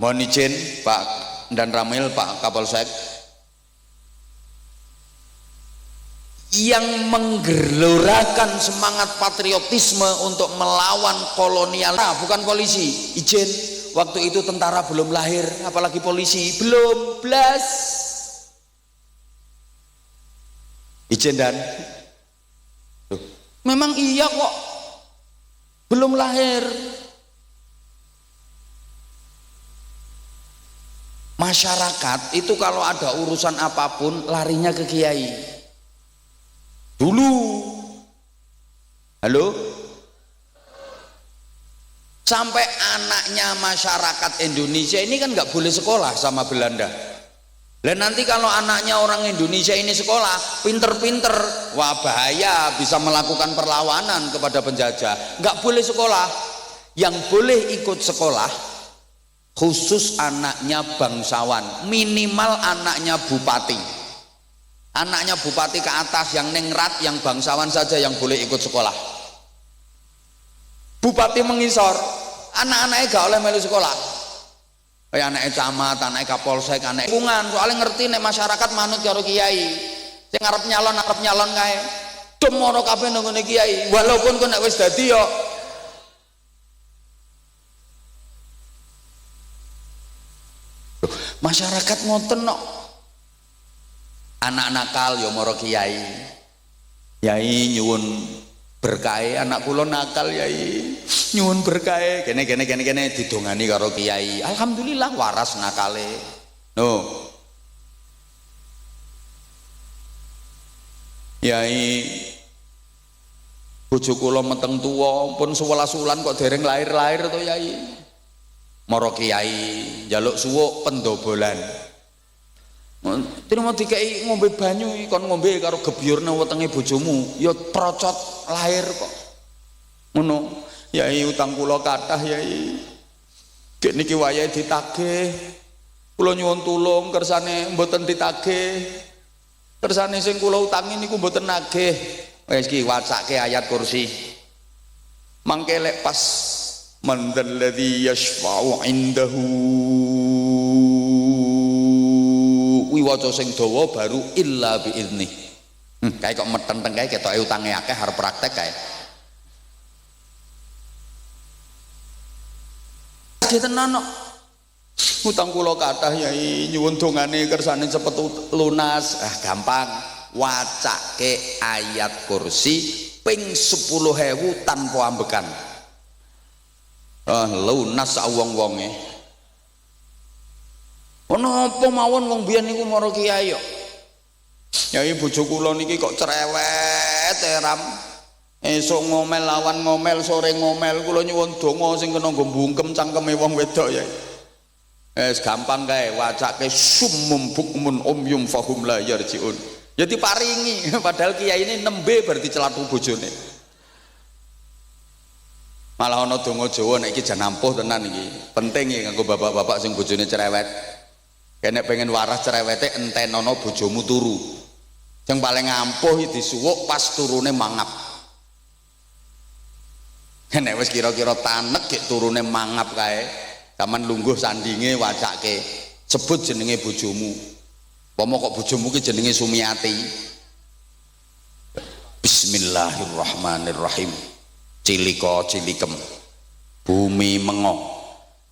A: mohon izin Pak dan Ramil, Pak Kapolsek, yang menggelorakan semangat patriotisme untuk melawan kolonial, bukan polisi. Izin, waktu itu tentara belum lahir, apalagi polisi belum blas. Izin dan Memang iya kok, belum lahir. Masyarakat itu kalau ada urusan apapun larinya ke kiai. Dulu, halo, sampai anaknya masyarakat Indonesia ini kan nggak boleh sekolah sama Belanda. Dan nanti kalau anaknya orang Indonesia ini sekolah, pinter-pinter, wah bahaya, bisa melakukan perlawanan kepada penjajah. Nggak boleh sekolah. Yang boleh ikut sekolah khusus anaknya bangsawan, minimal anaknya bupati. Anaknya bupati ke atas yang ningrat, yang bangsawan saja yang boleh ikut sekolah. Bupati mengisor, anak-anaknya gak oleh melu sekolah. Kayak anaknya camat, anaknya kapolsek, anaknya lingkungan, soalnya ngerti nek masyarakat manut karo kiai. Sing arep nyalon kae. Demoro kabeh nang ngene kiai, walaupun kok nek wis dadi yo masyarakat ngoten kok. Anak nakal yo moro kiai. Yai nyuwun berkah, anak kula nakal yai. Nyuwun berkah, kene didongani karo kiai. Alhamdulillah waras nakale. No. Yai bojo kula meteng tuwa pun 11 wulan kok dereng lahir-lahir to yai. Moro kiai njaluk suwuk pendobolan. Terima dikai ngombe banyu kon ngombe karo gebyurne wetenge bojomu ya procot lahir kok ngono. Yai utang kula kathah yai, dek niki wayahe ditagih, kula nyuwun tulung kersane mboten ditagih, kersane sing kula utangi niku mboten nagih. Wis iki wacake ayat kursi mangke lek pas mandalladzi yashfa'u indahu wiwaca sing dawa baru illa biizni. Kae kok metenteng kae ketoke utange akeh arep praktek kae. Tenan kok. Utang kula kathah yai, nyuwun dongane kersane cepet lunas. Gampang. Wacake ayat kursi ping 10.000 tanpa ambekan. Lunas sak wong-wonge. Ono apa mawon wong biyen niku mara kiai kok. Yai bojo kula niki kok cerewet ram. Esuk ngomel lawan ngomel, sore ngomel, kula nyuwun donga sing kena nggo mbungkem cangkeme wong wedok yai. Gampang kae wacake summum bukmun umyum fahum la yarjiun. Ya diparingi padahal kiai ini nembe berarti celatu bojone. Malah ana donga Jawa nek iki jan ampuh tenan iki. Penting iki kanggo bapak-bapak sing bojone cerewet. Kene pengen waras cerewete entenono bojomu turu. Yang paling ampuh disuwuk pas turune mangap. Nek wis kira-kira tanek gek turune mangap kae, sampean lungguh sandinge wacake sebut jenenge bojomu. Pomo kok bojomu ki jenenge Sumiati. Bismillahirrahmanirrahim. Cilika cilikem. Bumi mengo.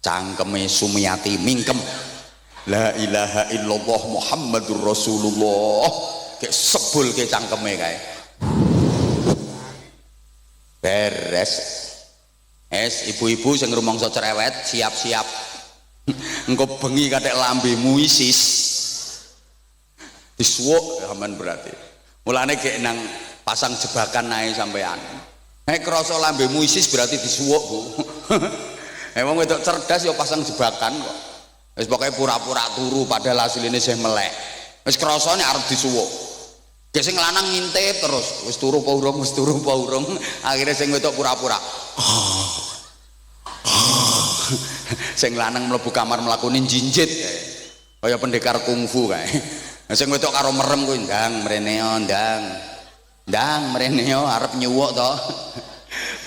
A: Cangkeme Sumiati mingkem. La ilaha illallah Muhammadur Rasulullah. Kayak sebul ke cangkeme kae. Beres. Ibu-ibu sing rumangsa cerewet siap-siap. Engko bengi kathek lambemu isis. Disuwuk sampean berarti. Mulane gek nang pasang jebakan ae sampean. Nek krasa lambemu isis berarti disuwuk, Bu. Wong wedok cerdas ya pasang jebakan kok. Wis pokoke pura-pura turu padahal asline sih melek. Wis krasane arep disuwuk. Gek sing lanang ngintip terus, wis turu apa urung, akhirnya sing wedok pura-pura. Sing lanang mlebu kamar mlakune jinjit kaya pendekar kungfu kae. Sing wedok karo merem kuwi ndang mrene ndang mrene arep nyuwuk to.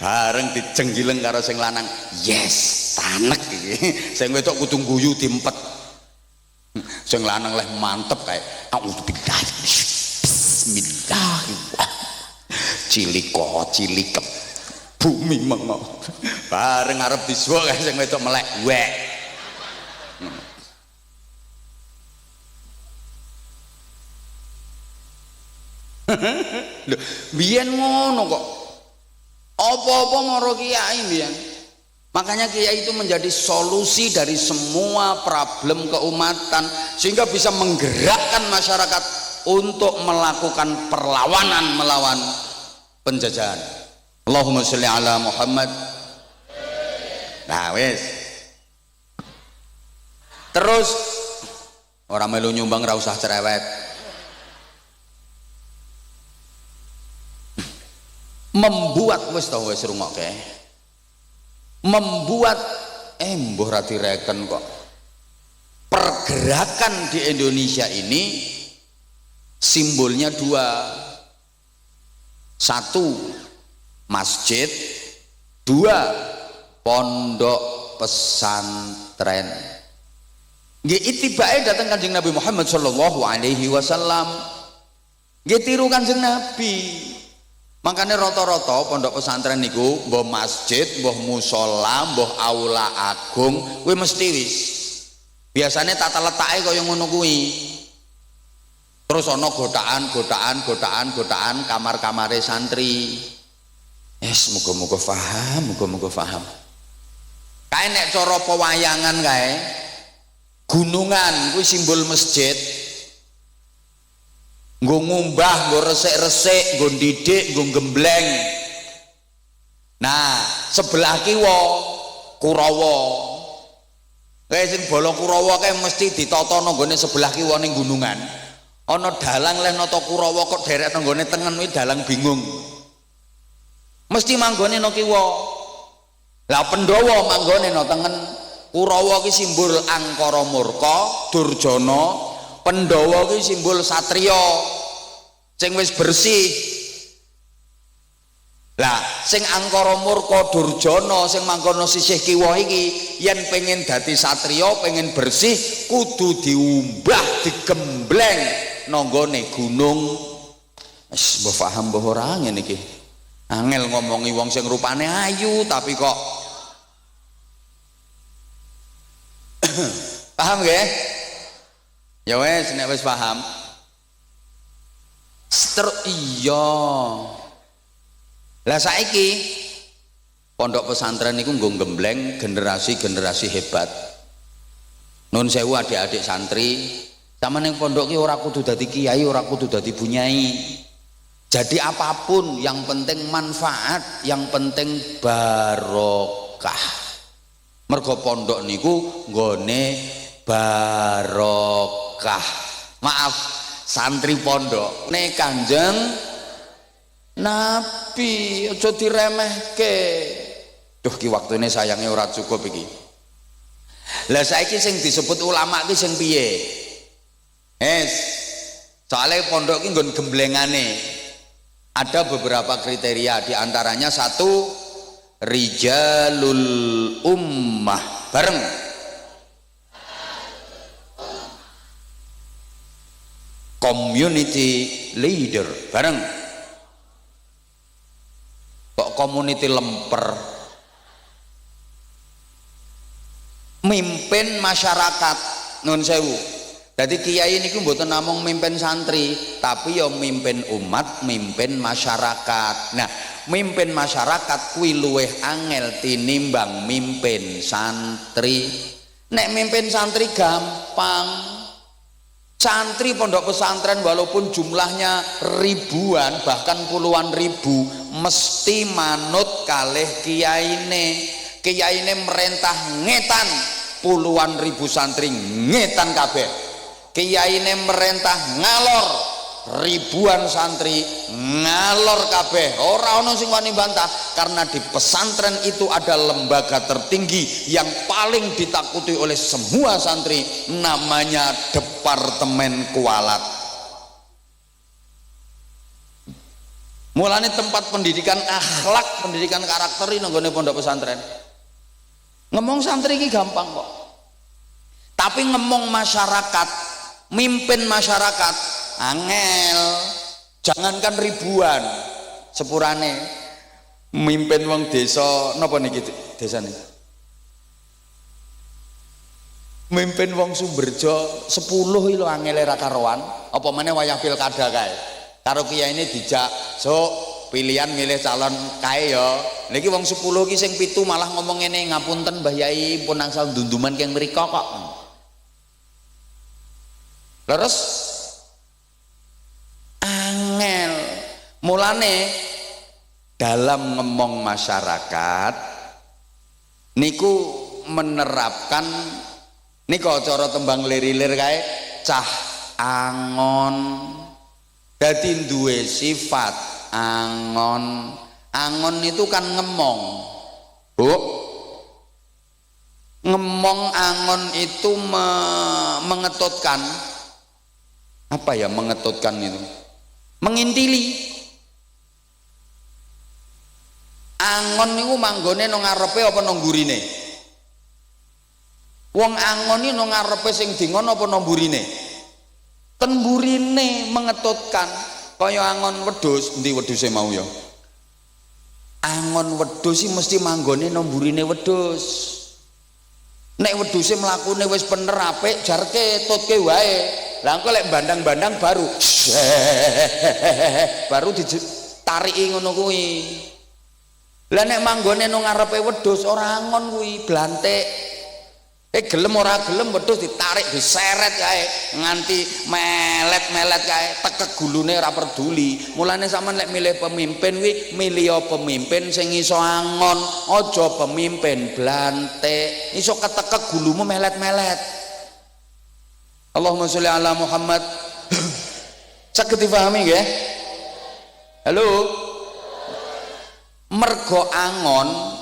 A: Bareng dijenggileng karo sing lanang, yes, tanek iki. Sing wedok kudu guyu diempet. Sing lanang leh mantep kae. Auzubillah. Bismillahirrahmanirrahim. Cilikep bumi mengo. Bareng arep disuwuk kae sing wedok melek, wek. Lho, biyen ngono kok. Apa-apa maro kiai biyen. Makanya kiai itu menjadi solusi dari semua problem keumatan sehingga bisa menggerakkan masyarakat untuk melakukan perlawanan melawan penjajahan. Allahumma sholli ala Muhammad. Nah wis. Terus orang melu nyumbang ra usah cerewet. Membuat wis tau wis rungokke. Membuat mbuh ra direken kok. Pergerakan di Indonesia ini simbolnya dua. Satu masjid, dua pondok pesantren. Nggih itibake datang Kanjeng Nabi Muhammad sallallahu alaihi wasallam. Nggih tiru Kanjeng Nabi. Makanya rata-rata pondok pesantren niku mbah masjid, mbah musola, mbah aula agung, kuwi mesti wis. Biasanya tata letake kaya ngono kuwi. Terus ana godaan kamar-kamare santri. Yes, muga-muga paham. Kae nek cara pewayangan kae gunungan kuwi simbol masjid. Nggo ngumbah, nggo resik-resik, nggo ndidik, nggo gembleng. Nah, sebelah kiwa Kurawa. Kae sing bala Kurawa kae mesti ditata nang gone sebelah kiwa ning gunungan. Ana dalang leh nata Kurawa kok derek nang gone tengen kuwi dalang bingung. Mesti manggone nang kiwa. Lah Pandhawa manggone nang tengen. Kurawa ki simbol angkara murka, Durjana. Pandhawa ki simbol satriya sing wis bersih. Lah sing angkara murka Durjana sing mangkono sisih kiwa iki yen pengen dadi satriya, pengen bersih kudu diumbah, digembleng nanggone gunung. Wis mbok paham mbok ora ngene iki. Angel ngomongi wong sing rupane ayu tapi kok paham nggih? Ya wes nek wis paham. Iya. Lah saiki pondok pesantren niku nggo gembleng generasi-generasi hebat. Nun sewu adik-adik santri, sampeyan ning pondok ki ora kudu dadi kiai, ora kudu dadi bunyai. Jadi apapun yang penting manfaat, yang penting barokah. Mergo pondok niku nggone barokah. Maaf, santri pondok ne Kanjeng Nabi, aja diremehke. Duh ki waktune sayange ora cukup iki. Lah saiki sing disebut ulama ki sing piye? Soalnya pondok ki nggon gemblengane. Ada beberapa kriteria, di antaranya satu rijalul ummah. Bareng. Community leader. Bareng. Kok community lemper? Mimpin masyarakat. Nun sewu. Jadi kiai ini mboten namung mimpin santri, tapi ya mimpin umat, mimpin masyarakat. Nah, mimpin masyarakat kuwi luwih angel tinimbang mimpin santri. Nek mimpin santri gampang. Santri pondok pesantren walaupun jumlahnya ribuan bahkan puluhan ribu mesti manut kalih kiyaine. Kiyaine merentah ngetan puluhan ribu santri ngetan kabeh. Kiyaine merentah ngalor ribuan santri ngalor kabeh. Ora ana sing wani bantah karena di pesantren itu ada lembaga tertinggi yang paling ditakuti oleh semua santri, namanya Departemen Kualat. Mulane tempat pendidikan akhlak, pendidikan karakter ini nggone pondok pesantren. Ngomong santri iki gampang kok. Tapi ngomong masyarakat, mimpin masyarakat angel. Jangankan ribuan, sepurane mimpin wong desa napa niki desane? Mimpin wong Sumberjo 10 iki lho angele ra karuan, apa meneh wayah pilkada kae. karo kiai ini dijak so pilihan milih calon kae ya niki wong 10 ki sing 7 malah ngomong ngene ngapunten Mbah Yai pun angsal dunduman keng mriko kok terus angel mulane dalam ngomong masyarakat niku menerapkan niku cara tembang lirir kae cah angon dadi duwe sifat angon angon itu kan ngemong Bu ngemong angon itu mengetutkan apa ya mengetutkan itu mengintili angon itu manggone nang ngarepe apa nang mburine wong angon iki nang ngarepe sing dingon apa nang mburine ten mburine mengetutkan kaya angon wedhus endi wedhuse mau ya angon wedhus iki mesti manggone nang mburine wedhus nek wedhuse mlakune wis bener apik jarke tutke wae lah engko lek bandang-bandang baru ditariki ngono kuwi lah nek manggone nang ngarepe wedhus ora angon kuwi blantik gelem ora gelem wedhus ditarik diseret kae nganti melet-melet kae tekek gulune ora peduli mulane sampean lek milih pemimpin kuwi milih pemimpin sing iso angon aja pemimpin blantik iso ketekek gulumu melet-melet Allahumma sholli ala Muhammad saged dipahami nggih halo mergo angon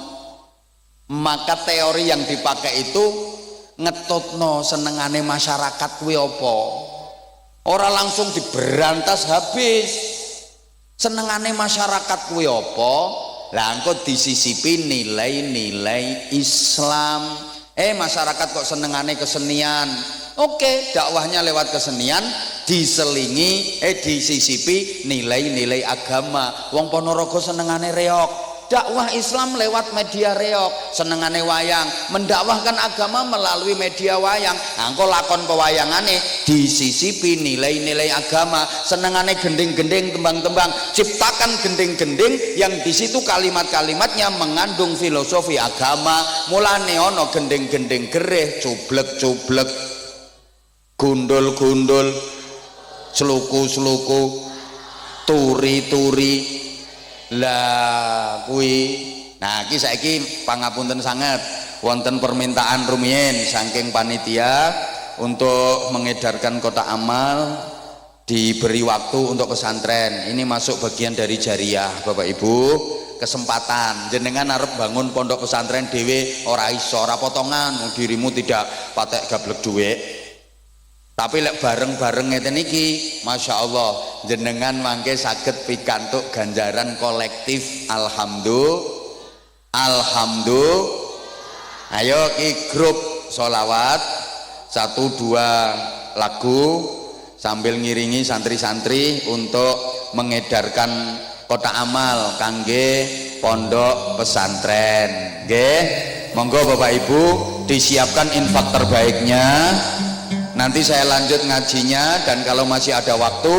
A: maka teori yang dipakai itu ngetutno senengane masyarakat kuwi apa ora langsung diberantas habis senengane masyarakat kuwi apa lah engko disisipi nilai-nilai Islam masyarakat kok senengane kesenian oke dakwahnya lewat kesenian diselingi disisipi nilai-nilai agama wong Ponorogo senengane reog dakwah Islam lewat media reog senengane wayang mendakwahkan agama melalui media wayang engko lakon pewayangane disisipi nilai-nilai agama senengane gending-gending tembang-tembang ciptakan gending-gending yang di situ kalimat-kalimatnya mengandung filosofi agama mulane ono gending-gending gereh cublek-cublek gundul-gundul seluku-seluku turi-turi lah kuwi nah iki saiki pangapunten sangat wonten permintaan rumiyin saking panitia untuk mengedarkan kotak amal diberi waktu untuk pesantren ini masuk bagian dari jariah Bapak Ibu kesempatan jenengan arep bangun pondok pesantren dhewe ora iso ora potongan dirimu tidak patek gablek dhuwit tapi lek bareng-bareng ngeten iki Masya Allah jenengan mangke saged pikantuk ganjaran kolektif alhamdulillah ayo ki grup sholawat 1-2 lagu sambil ngiringi santri-santri untuk mengedarkan kotak amal kangge pondok pesantren nggih monggo Bapak Ibu disiapkan infak terbaiknya nanti saya lanjut ngajinya dan kalau masih ada waktu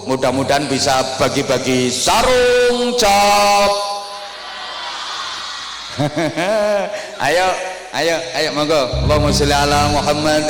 A: mudah-mudahan bisa bagi-bagi sarung cap ayo monggo Allahumma sholli ala Muhammad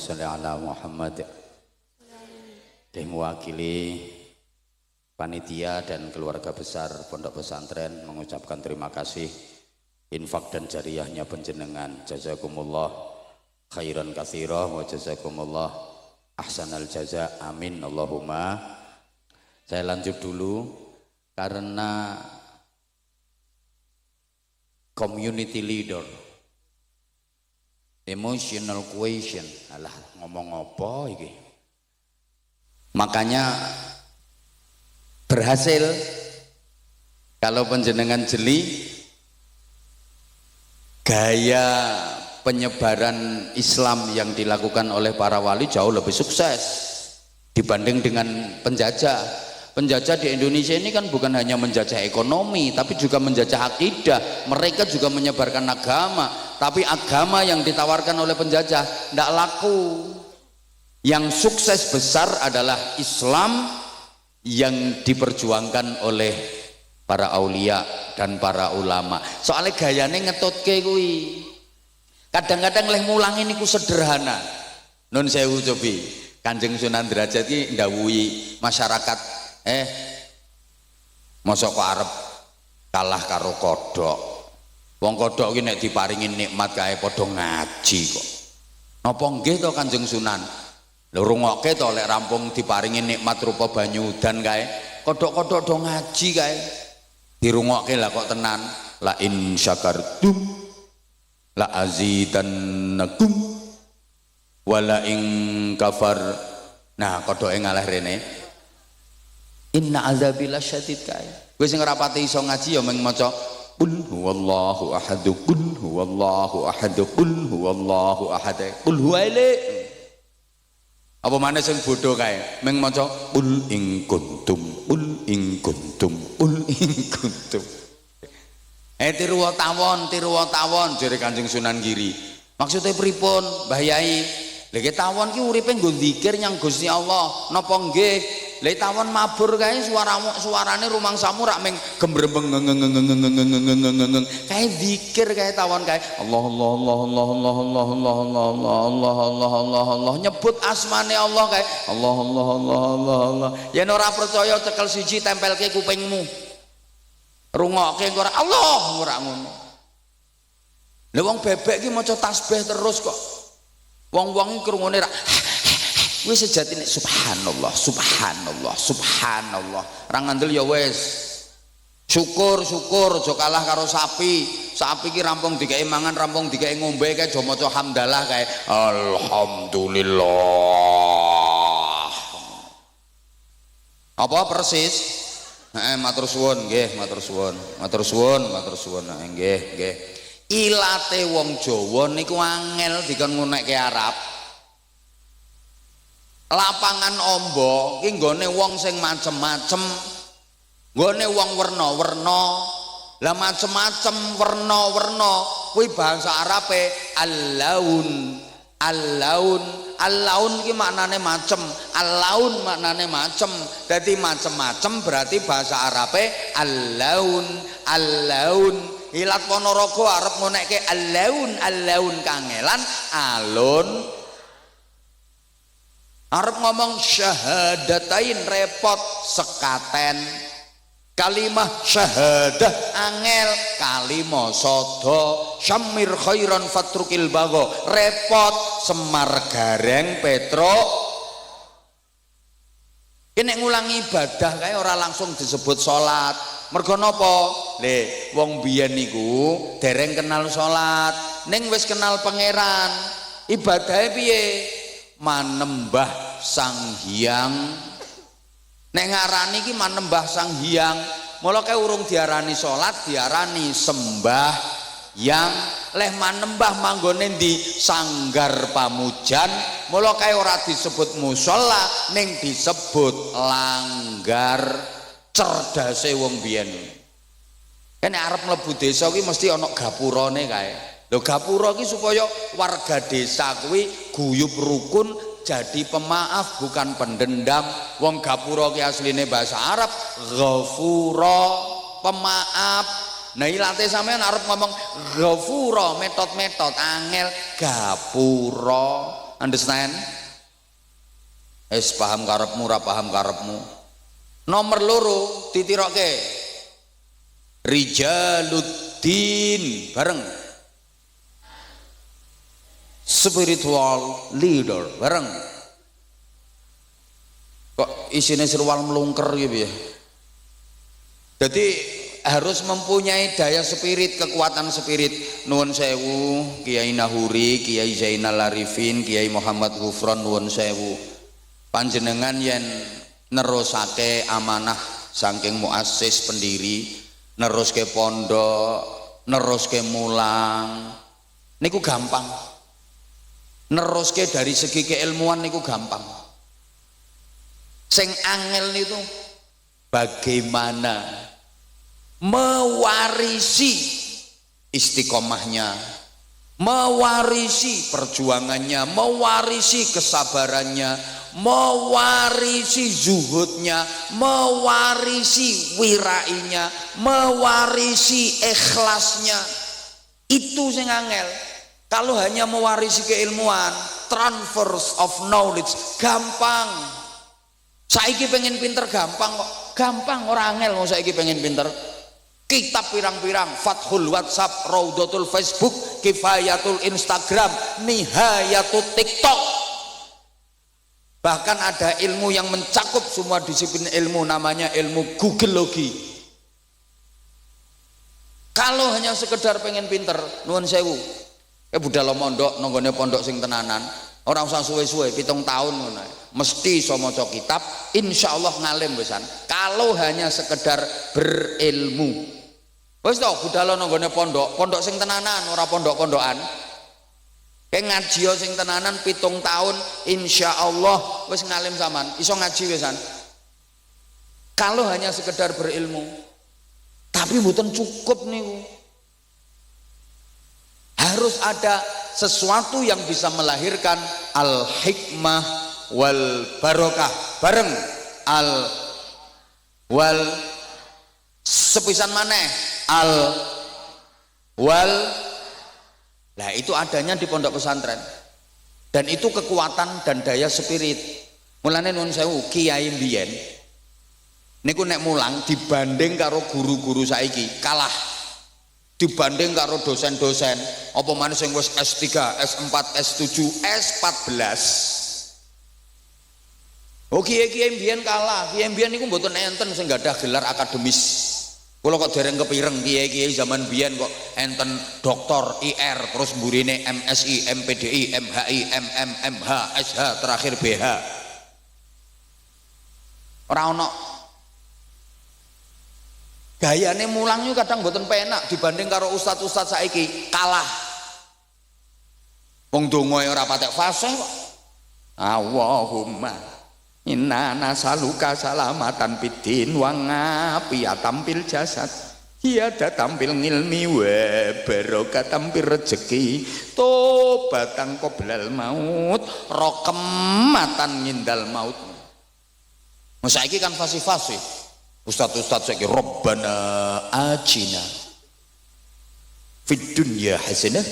A: sholli ala Muhammad. Yang mewakili panitia dan keluarga besar Pondok Pesantren mengucapkan terima kasih infak dan jariyahnya penjenengan. Jazakumullah khairan katsira wa jazakumullah ahsanal jaza. Amin Allahumma. Saya lanjut dulu karena community leader, emotional quotient, alah ngomong apa iki, makanya berhasil kalau penjenengan jeli gaya penyebaran Islam yang dilakukan oleh para wali jauh lebih sukses dibanding dengan penjajah. Penjajah di Indonesia ini kan bukan hanya menjajah ekonomi, tapi juga menjajah akidah. Mereka juga menyebarkan agama, tapi agama yang ditawarkan oleh penjajah tidak laku. Yang sukses besar adalah Islam yang diperjuangkan oleh para aulia dan para ulama. Soalnya gayane ngetutke kuwi. Kadang-kadang leh mulang ini ku sederhana. Nun sewu cobi. Kanjeng Sunan Derajat iki ndawuhi masyarakat mosok kok arep kalah karo kodhok. Wong kodhok ki nek diparingi nikmat kae padha ngaji kok. Napa nggih to Kanjeng Sunan? Lho rungokke to lek rampung diparingi nikmat rupa banyu udan kae, kodhok-kodhok do ngaji kae. Dirungokke lah kok tenan. La in syakartum la azidannakum wala in kafar. Nah, kodhoke ngalah rene. Inna azabil syadid kae. Kowe sing ora pati iso ngaji ya mung maca qul huwallahu ahad, qul huwallahu ahad, qul huwallahu ahad. Qul huwaile. Apa maneh sing bodho kae mung maca qul in kuntum, qul in kuntum, qul in kuntum. Tiru tawon jere Kanjeng Sunan Giri. Maksudnya pripun Mbah Yai? Lha iki tawon ki uripe nggo zikir nyang Gusti Allah. Napa nggih? Lha tawon mabur kae suarane rumangsamu rak meng gembrembeng kae zikir kae tawon kae Allah Allah Allah Allah Allah Allah Allah Allah Allah Allah Allah Allah Allah nyebut asmane Allah kae Allah Allah Allah Allah Allah. Yen ora percaya cekel siji tempelke kupingmu. Rungokke ora Allah ora ngono. Lha wong bebek ki maca tasbih terus kok. Wong-wong iki krungune rak wis sejatine subhanallah subhanallah subhanallah. Ra ngandel ya wis. Syukur aja kalah karo sapi. Sapi ki rampung dikeki mangan, rampung dikeki ngombe kae do maca hamdalah kae alhamdulillah. Apa persis? Matur suwun nggih, matur suwun. Matur suwun, matur suwun. Nggih, nggih. Ilate wong Jawa niku angel dikon ngunekke Arab. Lapangan ombo ki nggone wong sing macem-macem, nggone wong werna-werna. Lah macem-macem werna-werna kuwi bahasa Arabe al-laun. Al-laun, al-laun ki maknane macem, al-laun maknane macem. Dadi macem-macem berarti bahasa Arabe al-laun, al-laun. Ilat Ponorogo arep ngonekke al-laun, al-laun kangelan alun. Arep ngomong syahadatain repot sekaten. Kalimah syahadah angel, kalimah sodo syamir khairan fatrukil bago repot semar gareng petro. Ini ngulangi ibadah kayak orang langsung disebut sholat. Mergo napa? Le wong biyen niku dereng kenal sholat, ning wis kenal pangeran. Ibadahe piye? Manembah Sang Hyang. Nek ngarani iki manembah Sang Hyang, mula kae urung diarani salat, diarani sembah yang leh manembah manggone ndi sanggar pamujan, mula kae ora disebut musala ning disebut langgar. Cerdase wong biyen. Kene arep mlebu desa ki mesti ana gapurane kae. Lho gapura ki supaya warga desa kuwi guyub rukun jadi pemaaf bukan pendendam. Wong gapura ki asline bahasa Arab ghafura, pemaaf. Nah ilate sampean arep ngomong ghafura metot-metot angel gapura. understand? Paham karepmu ora paham karepmu. Nomor loro ditirokke Rijaluddin bareng, spiritual leader bareng. Kok isine serwal melungker gitu ya. Jadi harus mempunyai daya spirit, kekuatan spirit. Nuwun sewu Kiai Nahuri, Kiai Zainal Arifin, Kiai Muhammad Ghufron, nuwun sewu panjenengan yen nerusake amanah saking muassis pendiri, neruske pondok, neruske mulang niku gampang. Neruske dari segi keilmuan niku gampang. Sing angel itu bagaimana mewarisi istiqomahnya, mewarisi perjuangannya, mewarisi kesabarannya, mewarisi zuhudnya, mewarisi wirainya, mewarisi ikhlasnya. Itu sing angel. Kalau hanya mewarisi keilmuan, transfers of knowledge gampang. Saiki pengen pinter gampang kok, gampang, orang angel mau saiki pengen pinter. Kitab pirang-pirang, Fathul WhatsApp, Raudatul Facebook, Kifayatul Instagram, Nihayatul TikTok. Bahkan ada ilmu yang mencakup semua disiplin ilmu, namanya ilmu Googleologi. Kalau hanya sekedar pengen pinter, nuwun sewu, budal mondok, nonggone pondok sing tenanan, orang usah suwe-suwe, 7 tahun mesti iso maca kitab, insya Allah ngalim besan. Kalau hanya sekedar berilmu, wis to budal nonggone pondok, pondok sing tenanan, ora pondok-pondokan. Kayak ngaji sing tenanan 7 tahun, insya Allah wis ngalim saman, iso ngaji besan. Kalau hanya sekedar berilmu, tapi mboten cukup niku. Harus ada sesuatu yang bisa melahirkan al-hikmah wal barokah bareng wal sepisan maneh wal. Nah itu adanya di pondok pesantren, dan itu kekuatan dan daya spirit. Mulane nuwun sewu kiai mbiyen niku nek mulang dibanding karo guru-guru saiki kalah, dibanding karo dosen-dosen apa maneh sing wis S3, S4, S7, S14. Oh kiai-kiai mbiyen kalah. Kiai mbiyen niku mboten enten sing gadah gelar akademis. Kula kok dereng kepireng kiai-kiai zaman biyen kok enten doktor IR, terus mburine MSI, MPDI, MHI, MM, MH, SH, terakhir BH. Ora ono. Gayane mulang yo kadang mboten penak dibanding karo ustaz-ustaz saiki, kalah. Wong donga ora patek fasih kok. Allahumma inna nasaluka salamatan fiddin wa ngafiyatan fil jasad, hiada tampil ngilmi wa barokah tampil rezeki, tobatan qoblal maut, rokematan ngindal maut. Saiki kan fasih-fasih ustaz-ustaz saiki Rabbana atina fid dunya hasanah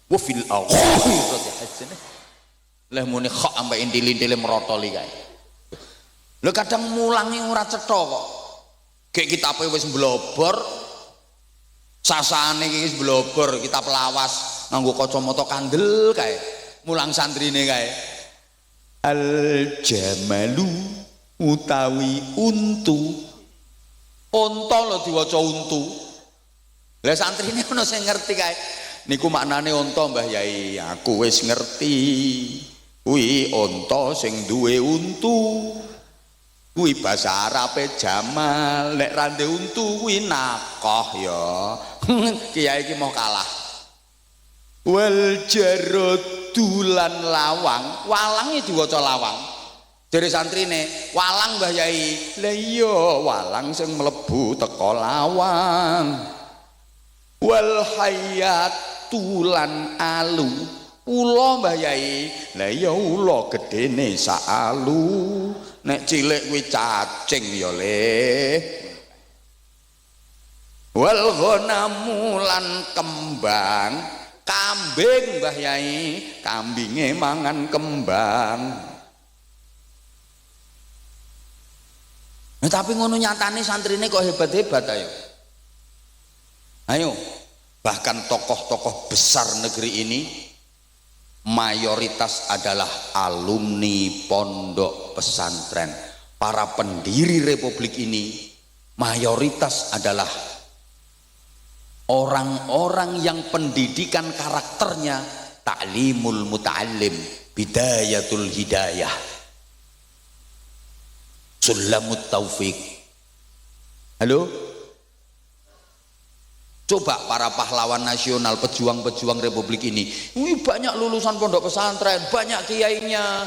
A: wa fil akhirati hasanah. Lah muni kok sampai intil-intile merotoli kae. Lho kadang mulangi ora cetha kok. Gek kitabe wis mblobor. Sasane iki wis mblobor, kitab lawas nganggo kacamata kandel kae. Mulang santrine kae. Al jamalu utawi untu. Unta lho diwaca untu. Lah santrine ono sing ngerti kae. Niku maknane unta Mbah Yai. Aku wis ngerti. Kuwi unta sing duwe untu. Kuwi basa Arabe jamal, nek rande untu kuwi nakoh ya. Kiai iki mau kalah. Wal jaradu lan lawang, walang iki diwaca lawang. Jare santrine, walang Mbah Yai. Lah iya, walang sing mlebu teko lawang. Wal hayatu lan alu, ula Mbah Yai. Lah iya ula gedene sak alu. Nek cilik kuwi cacing ya le. Wal ghanamu lan kembang, Kambing Mbah Yai, kambinge mangan kembang. Nah, tapi ngono nyatane santrine kok hebat-hebat ayo. Ayo, bahkan tokoh-tokoh besar negeri ini mayoritas adalah alumni pondok pesantren. Para pendiri republik ini mayoritas adalah orang-orang yang pendidikan karakternya ta'limul muta'allim, bidayatul hidayah, sulamut taufik. Halo? Coba para pahlawan nasional, pejuang-pejuang republik ini banyak lulusan pondok pesantren, banyak kiainya.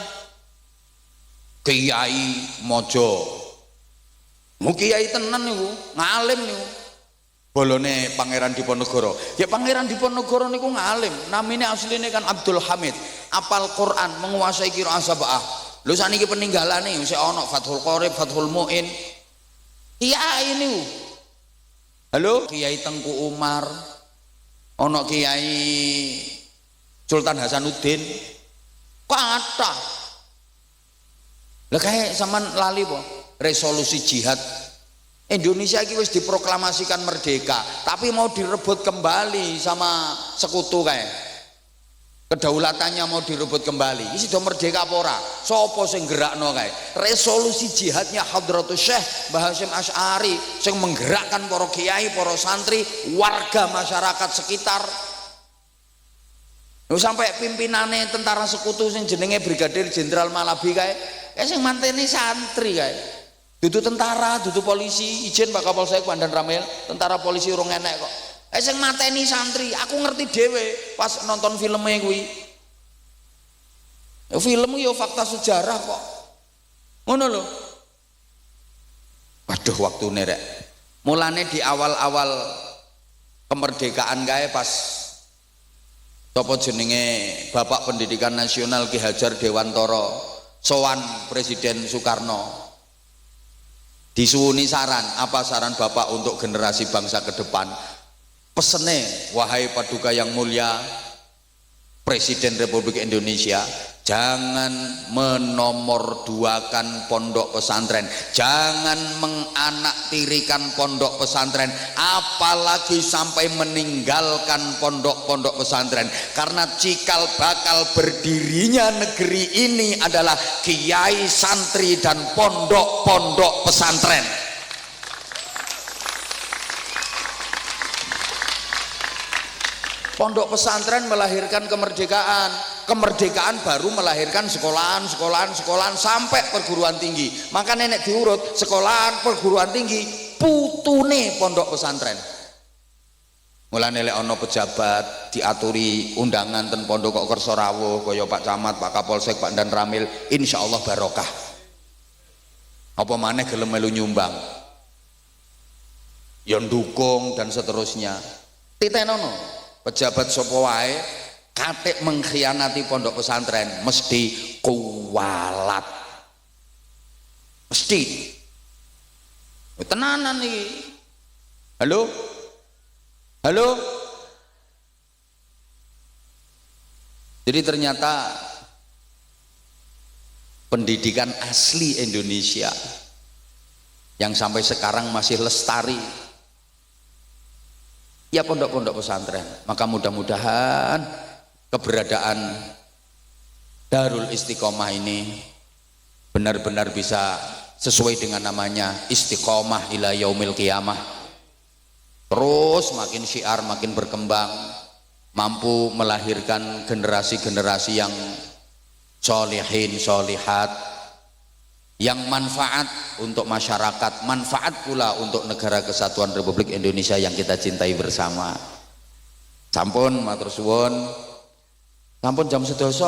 A: Kiai Mojo kiai tenan niku, ngalim niku. Bolone Pangeran Diponegoro. Ya Pangeran Diponegoro niku ngalim. Namanya asline kan Abdul Hamid. Apal Quran, menguasai qiraah sab'ah. Lho saniki peninggalane sik ana Fathul Qorib, Fathul Muin. Kiai niku. Halo, Kiai Tengku Umar. Ana Kiai Sultan Hasanuddin. Kathah. Lah kayak sampean lali po, resolusi jihad Indonesia ini wis diproklamasikan merdeka, tapi mau direbut kembali sama sekutu kayak. Kedaulatannya mau direbut kembali. Ini sudah merdeka apa ora? Sopo sing gerakno kae? Resolusi jihadnya Hadratus Syekh Mbah Hasyim Asy'ari sing menggerakkan para kiai, para santri, warga masyarakat sekitar. Lho sampai pimpinane tentara sekutu sing jenenge Brigadir Jenderal Malabi kae, sing manteni santri kae. Dudu tentara, dudu polisi, izin Pak Kapolsek Pandan Ramil, tentara polisi urung enek kok. Sing mateni santri, aku ngerti dhewe pas nonton filmnya kuwi. Film yo fakta sejarah kok. Ngono lho. Waduh waktune rek. Mulane di awal-awal kemerdekaan kae pas sapa jenenge Bapak Pendidikan Nasional Ki Hajar Dewantara sowan Presiden Soekarno. Disuwuni saran, apa saran Bapak untuk generasi bangsa ke depan? Pesene, wahai Paduka yang mulia Presiden Republik Indonesia, jangan menomorduakan pondok pesantren, jangan menganaktirikan pondok pesantren, apalagi sampai meninggalkan pondok-pondok pesantren, karena cikal bakal berdirinya negeri ini adalah kiai, santri, dan pondok-pondok pesantren. Pondok pesantren melahirkan kemerdekaan, kemerdekaan baru melahirkan sekolahan sampai perguruan tinggi. Maka nenek diurut sekolahan, perguruan tinggi, putune pondok pesantren. Mulane lek ana pejabat diaturi undangan ten pondok kok kersa rawuh kaya Pak Camat, Pak Kapolsek, Pak Dan Ramil, insyaallah barokah. Apa maneh gelem melu nyumbang, ya ndukung dan seterusnya. Titenono pejabat sapa wae katik mengkhianati pondok pesantren mesti kuwalat, mesti tenanan iki. Halo halo. Jadi ternyata pendidikan asli Indonesia yang sampai sekarang masih lestari ya pondok-pondok pesantren. Maka mudah-mudahan keberadaan Darul Istiqomah ini benar-benar bisa sesuai dengan namanya, istiqomah ila yaumil qiyamah, terus makin syiar, makin berkembang, mampu melahirkan generasi-generasi yang sholihin, sholihat, yang manfaat untuk masyarakat, manfaat pula untuk negara kesatuan Republik Indonesia yang kita cintai bersama. Sampun matur suwun, sampun jam sedoso.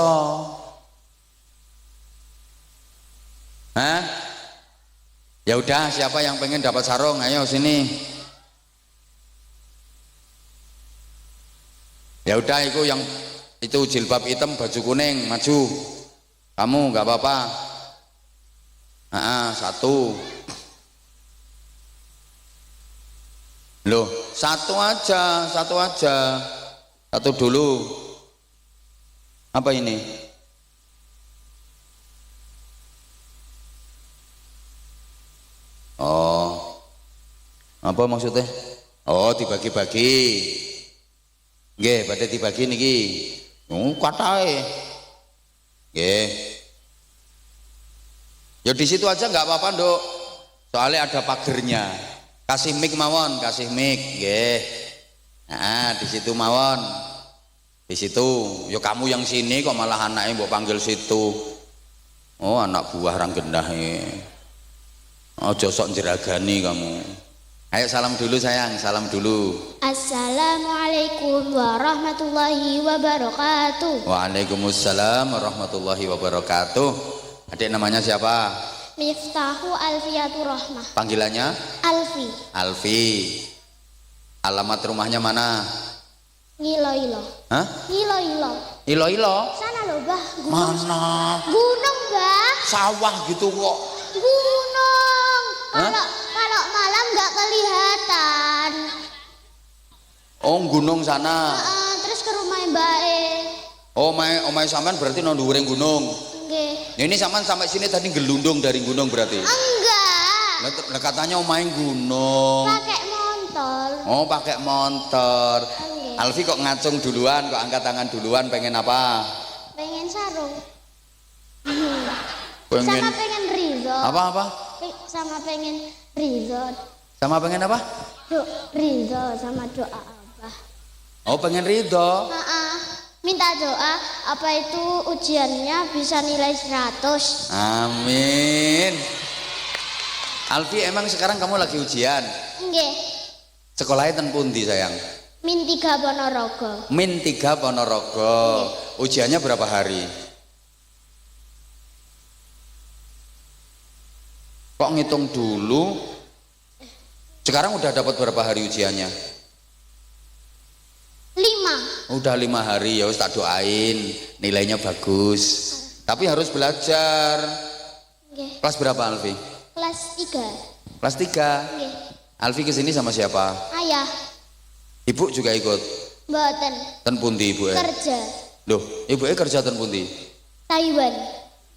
A: Hah? Ya udah, siapa yang pengen dapat sarung, ayo sini. Ya udah, itu jilbab hitam baju kuning, maju. Kamu nggak apa-apa. Satu. Loh, satu aja. Satu dulu. Apa ini? Oh. Apa maksudnya? Oh, dibagi-bagi. Nggih, badhe dibagi niki. Katae. Nggih. Ya di situ aja nggak apa-apa, Nduk. Soalnya ada pagernya. Kasih mic mawon, kasih mic, nggih. Nah, di situ mawon. Di situ. Ya kamu yang sini kok malah anaknya mbok panggil situ. Oh, anak buah rang gendah iki. Aja sok njeragani kamu. Ayo salam dulu sayang, salam dulu.
B: Assalamualaikum warahmatullahi wabarakatuh.
A: Waalaikumsalam warahmatullahi wabarakatuh. Adik namanya siapa?
B: Miftahu Alfiyatur Rahmah.
A: Panggilannya?
B: Alfi.
A: Alfi. Alamat rumahnya mana?
B: Ngiloilo.
A: Hah?
B: Ngiloilo.
A: Iloilo?
B: Sana loh, Bah. Gunung.
A: Mana?
B: Gunung, Bah.
A: Sawah gitu kok.
B: Gunung.
A: Hah?
B: Kalau malam nggak kelihatan.
A: Oh, gunung sana.
B: Terus ke rumah Mbak E.
A: Oh, omai sampean berarti nang dhuwuring gunung.
B: Nggih.
A: Ini sampean sampai sini tadi gelundung dari gunung berarti.
B: Enggak.
A: Lah katanya omai gunung.
B: Pakai motor.
A: Oh, pakai motor.
B: Nggih.
A: Alfi kok ngacung duluan, kok angkat tangan duluan, pengen apa?
B: Pengen sarung.
A: Pengen
B: Sama pengen Rizal.
A: apa?
B: Sama pengen Rizal.
A: Sama pengen apa?
B: Rizal sama doa Abah.
A: Oh, pengen ridho.
B: Minta doa apa itu ujiannya bisa nilai 100.
A: Amin. Alfi, emang sekarang kamu lagi ujian?
B: Nggih.
A: Sekolahnya ten pundi sayang?
B: Min 3 Ponorogo.
A: Min 3 Ponorogo. Ujiannya berapa hari? Kok ngitung dulu? Sekarang udah dapat berapa hari ujiannya?
B: 5.
A: Udah 5 hari, ya wis tak doain nilainya bagus. Tapi harus belajar.
B: Nggih.
A: Kelas berapa Alfi?
B: Kelas 3.
A: Kelas 3.
B: Nggih.
A: Alfi kesini sama siapa?
B: Ayah,
A: Ibu juga ikut?
B: mboten.
A: Ten pundi ibu
B: Kerja
A: Loh, ibu kerja ten pundi?
B: Taiwan.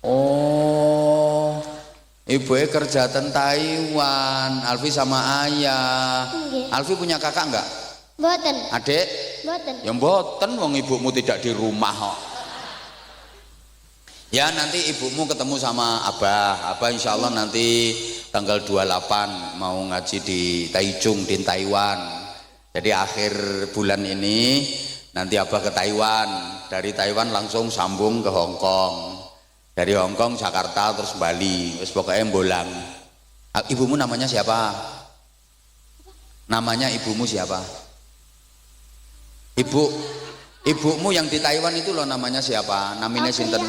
A: Oh, ibu kerja ten Taiwan. Alfi sama ayah.
B: Nggih.
A: Alfi punya kakak enggak?
B: Mboten.
A: Adik?
B: Mboten.
A: Ya mboten, wong ibumu tidak di rumah kok. Ya nanti ibumu ketemu sama Abah. Abah insya Allah nanti tanggal 28 mau ngaji di Taichung di Taiwan. Jadi akhir bulan ini nanti Abah ke Taiwan. Dari Taiwan langsung sambung ke Hong Kong. Dari Hong Kong Jakarta terus Bali. Wis pokoknya bolang. Ibumu namanya siapa? Namanya ibumu siapa? Ibumu yang di Taiwan itu loh namanya siapa? Namanya sinten?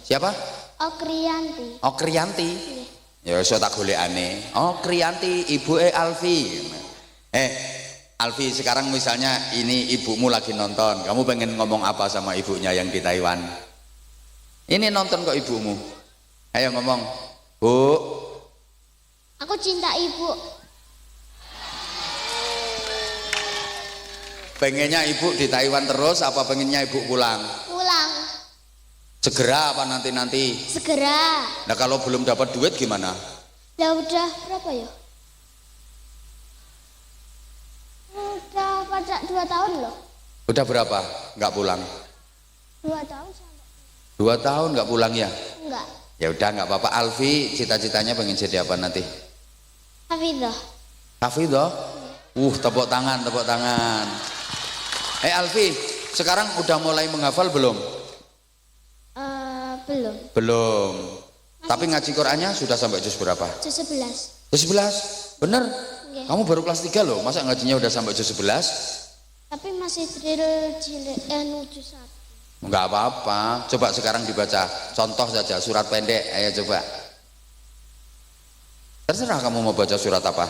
A: Siapa?
B: Okriyanti.
A: Okriyanti. Ya iso tak golekane. Okriyanti, ibuke Alfi. Alfi, sekarang misalnya ini ibumu lagi nonton, kamu pengen ngomong apa sama ibunya yang di Taiwan? Ini nonton kok ibumu. Ayo ngomong. Bu.
B: Aku cinta ibu.
A: Pengennya ibu di Taiwan terus apa pengennya ibu pulang?
B: Pulang.
A: Segera apa nanti-nanti?
B: Segera.
A: Nah kalau belum dapat duit gimana?
B: Ya udah berapa ya? Udah pada 2 tahun loh.
A: Udah berapa? Nggak pulang?
B: 2 tahun sampai.
A: 2 tahun nggak pulang ya?
B: Enggak.
A: Ya udah nggak apa-apa. Alfi cita-citanya pengen jadi apa nanti?
B: Hafidzah.
A: Hafidhah? Tepuk tangan, tepuk tangan. Alfi, sekarang udah mulai menghafal belum?
B: Belum.
A: Belum. Tapi ngaji Qur'annya sudah sampai juz berapa?
B: Juz 11.
A: Juz 11? Bener?
B: Nggih.
A: Kamu baru kelas 3 loh, masa ngajinya udah sampai juz 11?
B: Tapi masih drill juz 1.
A: Enggak apa-apa, coba sekarang dibaca. Contoh saja, surat pendek, ayo coba. Terserah kamu mau baca surat apa.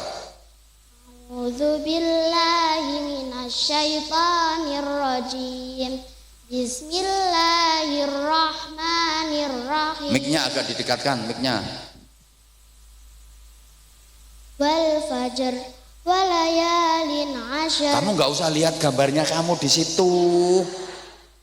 B: A'udzu billahi minasyaitonir rajim. Bismillahirrahmanirrahim.
A: Mic-nya agak didekatkan, mic-nya.
B: Wal fajr walayalin ashar.
A: Kamu nggak usah lihat gambarnya kamu di situ.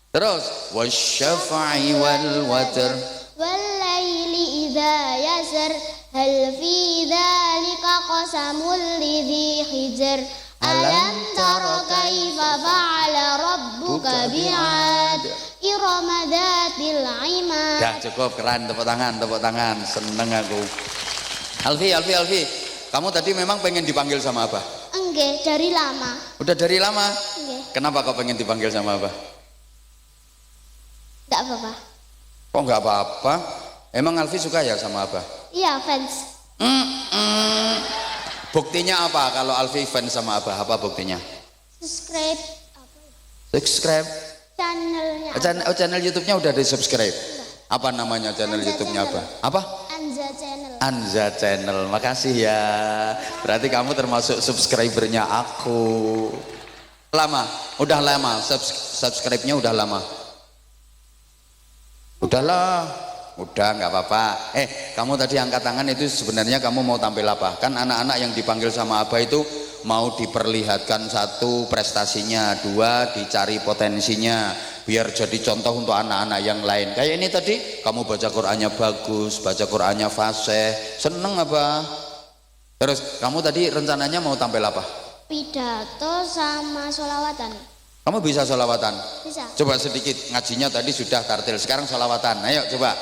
A: Terus wasyafa'i wal watr
B: Wallaili idza yasar hal fi dzalika qasamul lidzi hijr. Alam tara kaifa fa'ala rabbuka bi'ad irama dzatil imad.
A: Dah cukup, keren, tepuk tangan, seneng aku. Alfi, kamu tadi memang pengen dipanggil sama Abah?
B: Enggak, dari lama.
A: Udah dari lama?
B: Enggak,
A: Kenapa kau pengen dipanggil sama Abah?
B: enggak apa-apa.
A: Kok nggak apa-apa? Emang Alfi suka ya sama Abah?
B: Iya, fans.
A: Buktinya apa kalau Alfi fans sama Abah? Apa buktinya?
B: Subscribe
A: Subscribe.
B: channelnya.
A: Channel YouTube-nya udah di subscribe. Apa namanya channel
B: Anza
A: YouTube-nya
B: Channel.
A: Apa?
B: Anza Channel.
A: Anza Channel. Makasih ya. Berarti kamu termasuk subscribernya aku. Lama? Udah lama. Subscribe-nya udah lama. Udahlah. Udah nggak apa-apa. Kamu tadi angkat tangan itu sebenarnya kamu mau tampil apa? Kan anak-anak yang dipanggil sama Abah itu mau diperlihatkan satu prestasinya, dua dicari potensinya, biar jadi contoh untuk anak-anak yang lain. Kayak ini tadi kamu baca Qur'annya bagus, baca Qur'annya fasih, seneng apa? Terus kamu tadi rencananya mau tampil apa?
B: Pidato sama sholawatan.
A: Kamu bisa sholawatan?
B: Bisa.
A: Coba sedikit, ngajinya tadi sudah tartil, sekarang sholawatan. Ayo coba.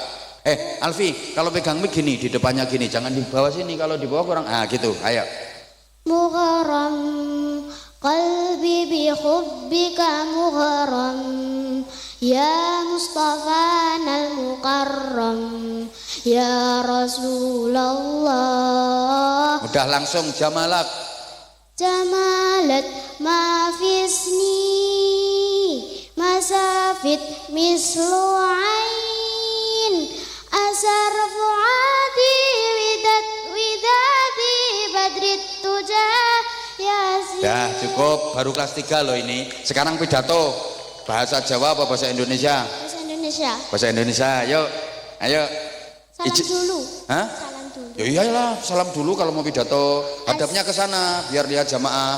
A: Alfi, kalau pegang mic gini, di depannya gini, jangan di bawah sini, kalau di bawah kurang, gitu, ayo.
B: Mugharam qalbi bi hubbika mugharam ya Mustafa al mukarram ya Rasulullah.
A: Udah langsung jamalak.
B: Jamalat ma fisni masafit mislu ain asar fuadi widati badrit tuja yasin.
A: Dah cukup, baru kelas 3 loh ini. Sekarang pidato bahasa Jawa apa bahasa Indonesia?
B: Bahasa Indonesia.
A: Bahasa Indonesia, ayo.
B: Salam dulu.
A: Hah?
B: Salam dulu.
A: Ya iyalah, salam dulu kalau mau pidato. Hadapnya ke sana biar lihat jamaah.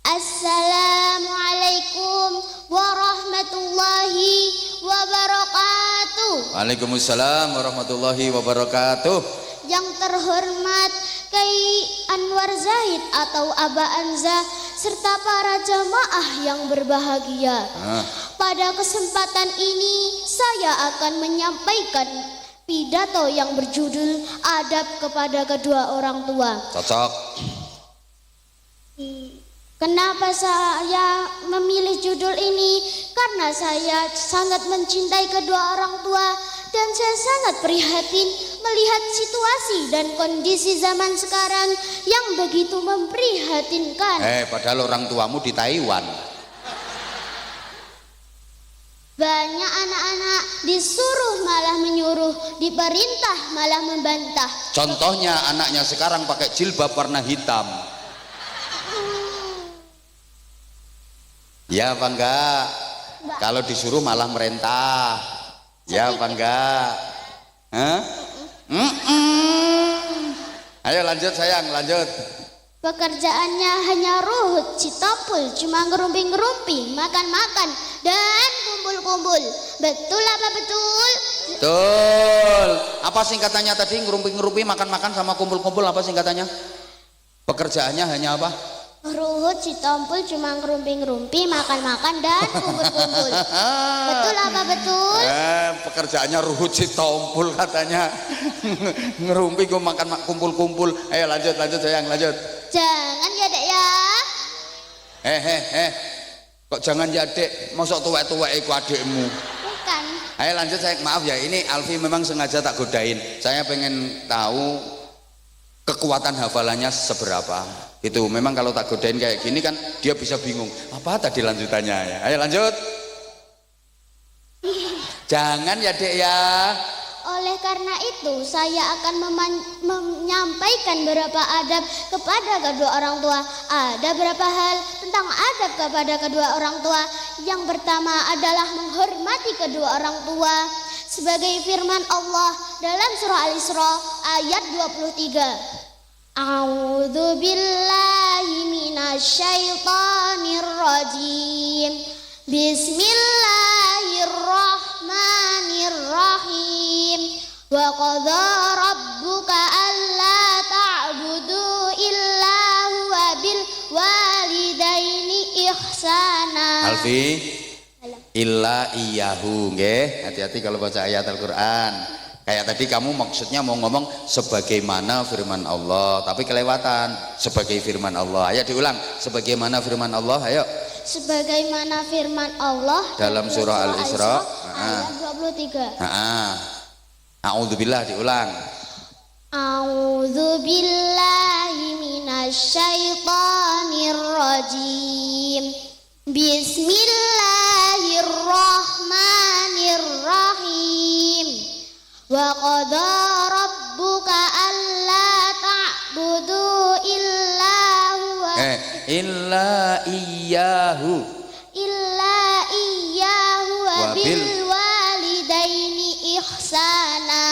B: Assalamualaikum warahmatullahi wabarakatuh.
A: Waalaikumsalam warahmatullahi wabarakatuh.
B: Yang terhormat Kiai Anwar Zahid atau Aba Anza serta para jamaah yang berbahagia. Pada kesempatan ini saya akan menyampaikan pidato yang berjudul Adab kepada kedua orang tua.
A: Cocok.
B: Kenapa saya memilih judul ini? Karena saya sangat mencintai kedua orang tua dan saya sangat prihatin melihat situasi dan kondisi zaman sekarang yang begitu memprihatinkan.
A: Padahal orang tuamu di Taiwan.
B: Banyak anak-anak disuruh malah menyuruh, diperintah malah membantah.
A: Contohnya anaknya sekarang pakai jilbab warna hitam. Ya apa enggak? Kalau disuruh malah merintah. Ya apa enggak? Ayo lanjut sayang, lanjut.
B: Pekerjaannya hanya ruhut, citopul, cuma ngerumpi-ngerumpi, makan-makan, dan kumpul-kumpul. Betul apa betul?
A: Betul. Apa singkatannya tadi? Ngerumpi-ngerumpi, makan-makan sama kumpul-kumpul, apa singkatannya? Pekerjaannya hanya apa?
B: Ruhut, citompul, cuma ngerumpi-ngerumpi, makan-makan, dan kumpul-kumpul. Betul apa betul?
A: Pekerjaannya ruhut citompul katanya. Ngerumpi gue makan kumpul-kumpul. Ayo lanjut sayang, lanjut.
B: Jangan ya dek ya.
A: Kok jangan ya dek? Masuk tuwek-tuwek iku adikmu.
B: Bukan.
A: Ayo lanjut sayang. Maaf ya, ini Alfi memang sengaja tak godain. Saya pengen tahu kekuatan hafalannya seberapa. Itu memang kalau tak godain kayak gini kan dia bisa bingung. Apa tadi lanjutannya ya? Ayo lanjut. Jangan ya dek ya.
B: Oleh karena itu saya akan menyampaikan beberapa adab kepada kedua orang tua. Ada beberapa hal tentang adab kepada kedua orang tua. Yang pertama adalah menghormati kedua orang tua. Sebagai firman Allah dalam surah Al-Isra ayat 23. A'udzu billahi minasyaitonir rajim. Bismillahirrahmanirrahim. Wa qadha rabbuka alla ta'budu illa huwa bil walidaini ihsana.
A: Alfi illa iyahu, nggih. Hati-hati kalau baca ayat Al-Qur'an. Kayak tadi kamu maksudnya mau ngomong sebagaimana firman Allah, tapi kelewatan sebagai firman Allah. Ayo diulang, sebagaimana firman Allah, ayo.
B: Sebagaimana firman Allah
A: Dalam surah Al-Isra
B: ayat 23.
A: A'udzubillah, diulang.
B: A'udzubillahi minasyaitonir rajim. Bismillahirrahmanirrahim. Wa qadha rabbuka alla ta'budu illa huwa
A: Illa iyyahu
B: wa bil walidaini ihsana.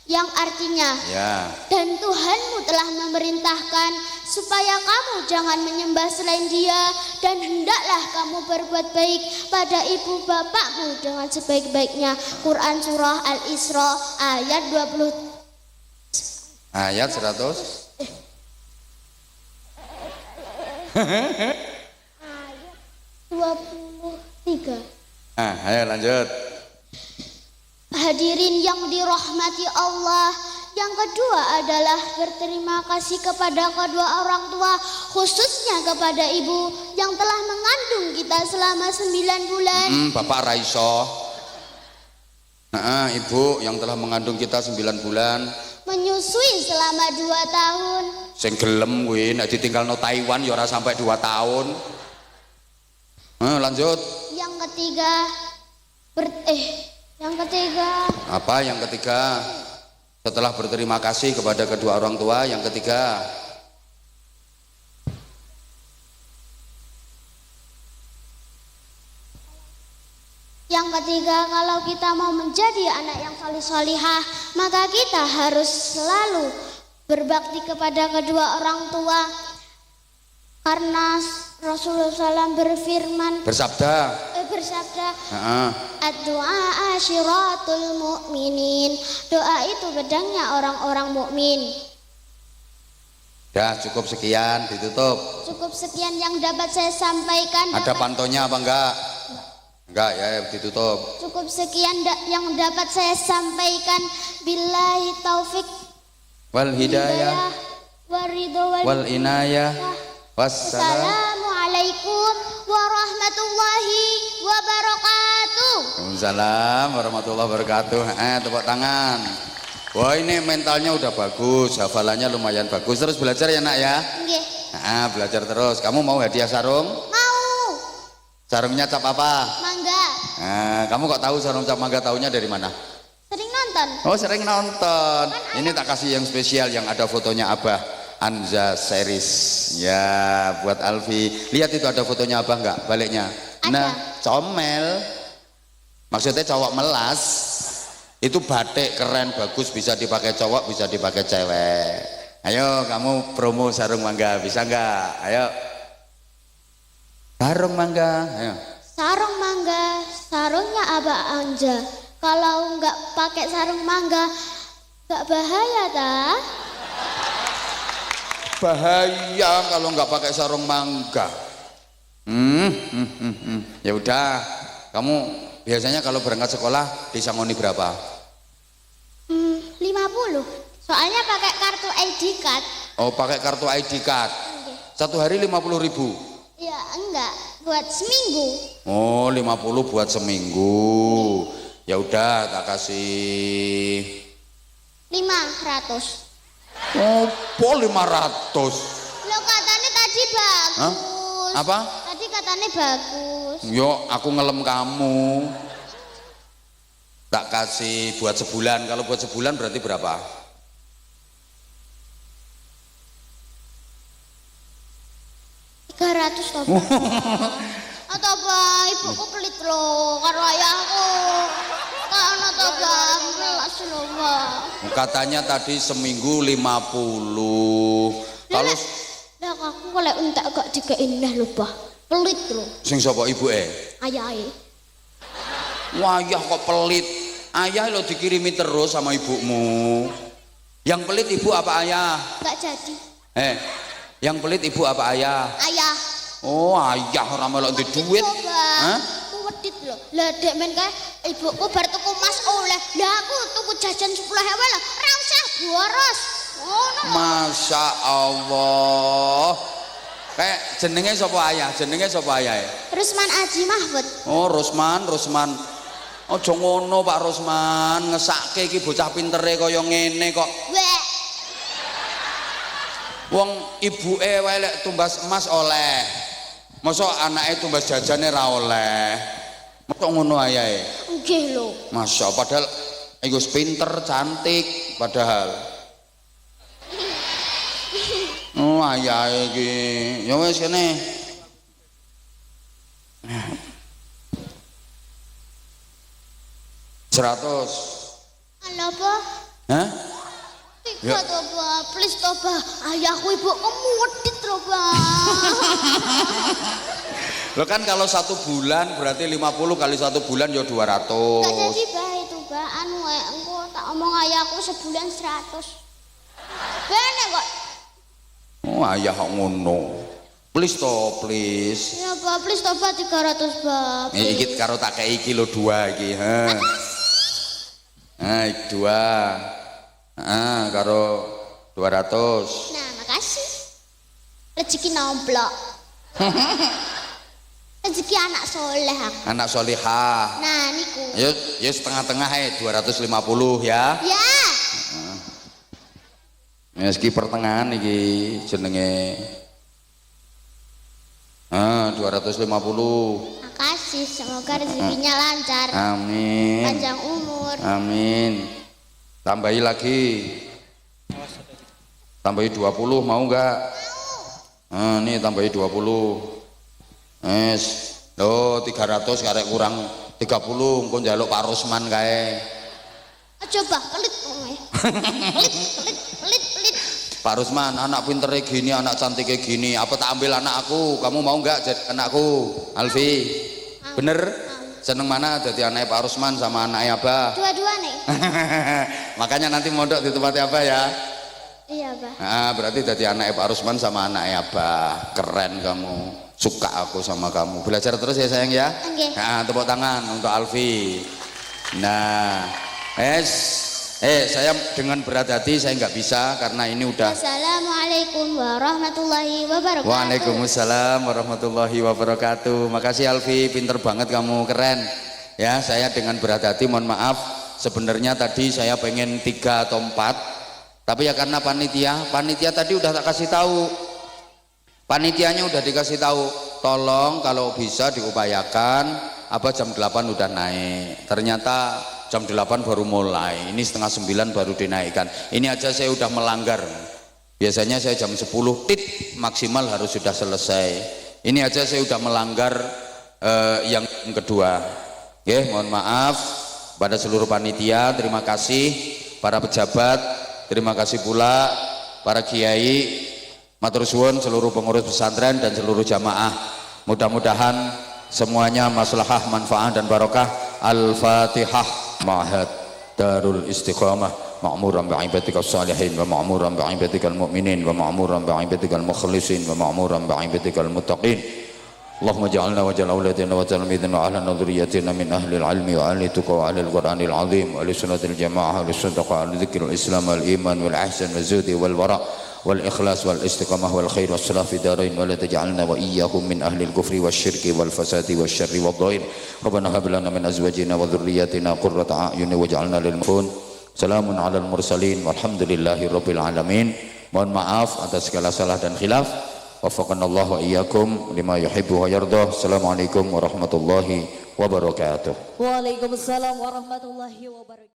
B: Yang artinya,
A: ya,
B: dan Tuhanmu telah memerintahkan supaya kamu jangan menyembah selain Dia, dan hendaklah kamu berbuat baik pada ibu bapakmu dengan sebaik-baiknya. Quran surah Al-Isra ayat 20
A: ayat 100.
B: ayat 23.
A: Ayo lanjut.
B: Hadirin yang dirahmati Allah, yang kedua adalah berterima kasih kepada kedua orang tua, khususnya kepada ibu yang telah mengandung kita selama 9 bulan.
A: Bapak Raiso, ibu yang telah mengandung kita 9 bulan,
B: menyusui selama 2 tahun.
A: sing gelem kuwi nek ditinggalno Taiwan ya ora sampai 2 tahun. Lanjut.
B: Yang ketiga
A: Apa yang ketiga? Setelah berterima kasih kepada kedua orang tua, yang ketiga.
B: Yang ketiga, kalau kita mau menjadi anak yang salih-salihah, maka kita harus selalu berbakti kepada kedua orang tua. Karena Rasulullah SAW bersabda, ad-du'a asyiratul mu'minin. Doa itu pedangnya orang-orang mukmin.
A: Ya, cukup sekian, ditutup.
B: Cukup sekian yang dapat saya sampaikan.
A: Ada pantonya apa enggak? Enggak ya, ditutup.
B: Cukup sekian yang dapat saya sampaikan. Billahi taufik
A: Wal hidayah wal inayah.
B: Wassalamualaikum warahmatullahi wabarakatuh.
A: Waalaikumsalam warahmatullahi wabarakatuh. Tepuk tangan. Wah, ini mentalnya udah bagus, hafalannya lumayan bagus. Terus belajar ya nak ya?
B: Nggih.
A: Belajar terus. Kamu mau hadiah sarung?
B: Mau.
A: Sarungnya cap apa?
B: Mangga.
A: Kamu kok tahu sarung cap mangga, taunya dari mana?
B: Sering nonton.
A: Oh, sering nonton. Ini tak kasih yang spesial yang ada fotonya Abah Anza series. Ya, buat Alfi. Lihat itu ada fotonya Abah enggak? Baliknya.
B: Ada.
A: Nah, comel. Maksudnya cowok melas. Itu batik keren, bagus, bisa dipakai cowok, bisa dipakai cewek. Ayo kamu promo sarung mangga, bisa enggak? Ayo. Sarung mangga, ayo.
B: Sarung mangga, sarungnya Abah Anja. Kalau nggak pakai sarung mangga, nggak bahaya tak?
A: Bahaya kalau nggak pakai sarung mangga. Ya udah, kamu biasanya kalau berangkat sekolah disangoni berapa?
B: 50. Soalnya pakai kartu ID card.
A: Oh, pakai kartu ID card.
B: Okay.
A: Satu hari 50.000.
B: Ya enggak, buat seminggu.
A: Oh, 50 buat seminggu. Ya udah, tak kasih
B: 500.
A: Oh, 500.
B: Lo katanya tadi bagus.
A: Hah? Apa?
B: Tadi katanya bagus.
A: Yo, aku ngelem kamu. Tak kasih buat sebulan. Kalau buat sebulan berarti berapa?
B: 300 toh. Atau apa? Ibuku pelit loh karo ayahku. Karena toh bang, Rasulullah.
A: Katanya tadi seminggu 50. Kalau
B: anak aku kalau entek gak dikei neh lho, Bah. Pelit lho.
A: Sing sapa ibuke?
B: Ayahe.
A: Wah, ayah kok pelit. Ayah lo dikirimi terus sama ibumu. Yang pelit ibu apa ayah?
B: Gak jadi.
A: Yang pelit ibu apa ayah?
B: Ayah.
A: Oh, ayah ora melok duit duit.
B: Hah? Wedit lho. Lah dek men kae ibuku bar tuku emas oleh. Lah aku tuku jajan 10.000 lah. Ora usah boros. Ngono.
A: Masya Allah. Kayak jenenge sapa ayah? Jenenge sapa ayah?
B: Rusman Aji Mahfud.
A: Oh, Rusman. Aja ngono Pak Rusman, ngesake iki bocah pintere kaya ngene kok.
B: Wek.
A: Wong ibuke wae lek tumbas emas oleh. Mosok anake tumbas jajane ra oleh. Mosok ngono ayahe.
B: Nggih lho.
A: Masya Allah, padahal iku pinter, cantik padahal. Oh, ayahe iki. Ya wis kene. 100.
B: Halo, Bah.
A: Hah?
B: Tiga toh, Bah. Please toh, Bah. Ayahku ibuku wedit loh, Bah.
A: Lo kan kalau 1 bulan berarti 50 kali 1 bulan ya 200.
B: Gak jadi, Bah, itu, Bah. Engko tak omong ayahku sebulan 100. Bener kok.
A: Oh, ayah ngono. Please toh, please.
B: Ya, Bah, please toh, Bah, 300, Bah.
A: Iki karo tak kei iki lho 2 iki, ha. Nah, 2. Karo 200.
B: Nah, makasih. Rezeki nomplok. Rezeki anak soleh aku.
A: Anak solihah.
B: Nah, niku.
A: Ya setengah-tengah 250 ya.
B: Ya.
A: Meski pertengahan iki jenenge 250.
B: Makasih, semoga rezekinya lancar.
A: Amin.
B: Panjang umur.
A: Amin. Tambahi lagi. Tambahi 20 mau enggak? Nih tambahi 20. Loh 300 karek kurang 30 engko njaluk Pak Rusman kae.
B: Coba pelit kowe. Pelit.
A: Pak Rusman, anak pintere gini, anak cantiknya gini, apa tak ambil anak aku? Kamu mau enggak jadi anakku? Alfi. Bener? Seneng mana jadi anaknya Pak Rusman sama anaknya Abah?
B: Dua-dua nih.
A: Makanya nanti mondok di tempatnya Abah ya.
B: Iya, Bah.
A: Berarti jadi anaknya Pak Rusman sama anaknya Abah. Keren kamu. Suka aku sama kamu. Belajar terus ya sayang ya.
B: Oke.
A: Tepuk tangan untuk Alfi. Nah, saya dengan berat hati saya nggak bisa karena ini udah.
B: Assalamualaikum warahmatullahi wabarakatuh.
A: Waalaikumsalam warahmatullahi wabarakatuh. Makasih Alfi, pinter banget kamu, keren. Ya, saya dengan berat hati mohon maaf. Sebenarnya tadi saya pengen 3 atau 4, tapi ya karena panitia tadi udah tak kasih tahu. Panitianya udah dikasih tahu, tolong kalau bisa diupayakan apa jam 8 udah naik. Ternyata jam 8 baru mulai, ini setengah 9 baru dinaikkan. Ini aja saya udah melanggar. Biasanya saya jam 10 maksimal harus sudah selesai. Ini aja saya udah melanggar yang kedua. Mohon maaf pada seluruh panitia, terima kasih para pejabat, terima kasih pula para kiai, matur suwun seluruh pengurus pesantren dan seluruh jamaah. Mudah-mudahan semuanya maslahah, manfaat dan barokah. Al-Fatihah. Ma'had Darul Istiqamah ma'muran bi'ibadika salihin wa ma'muran bi'ibadika al-mu'minin wa ma'muran bi'ibadika al-mukhlisin wa ma'muran bi'ibadika al-muttaqin. Allahumma ja'alna wa ja'al awladina wa talmidina wa ahlan dhurriyyatina min ahli al-ilmi wa ahli tuqa wa ahli al-Qur'anil azim wa ahli sunnatil jamaah wa ahli sadaqah wa ahli dhikril islam wal iman wal ihsan wal zuhdi wal wara' والإخلاص والاستقامة والخير والصلاح في الدارين ولا تجعلنا وإياهم من أهل الكفر والشرك والفساد والشر والضير ربنا هب لنا من أزواجنا وذرياتنا قرة أعين واجعلنا للمتقين سلام على المرسلين والحمد لله رب العالمين. Mohon maaf atas segala salah dan khilaf. Waffaqanallahu wa iyyakum lima yuhibbu wa yardah. Assalamualaikum warahmatullahi wabarakatuh.
C: Waalaikumsalam warahmatullahi wabarakatuh.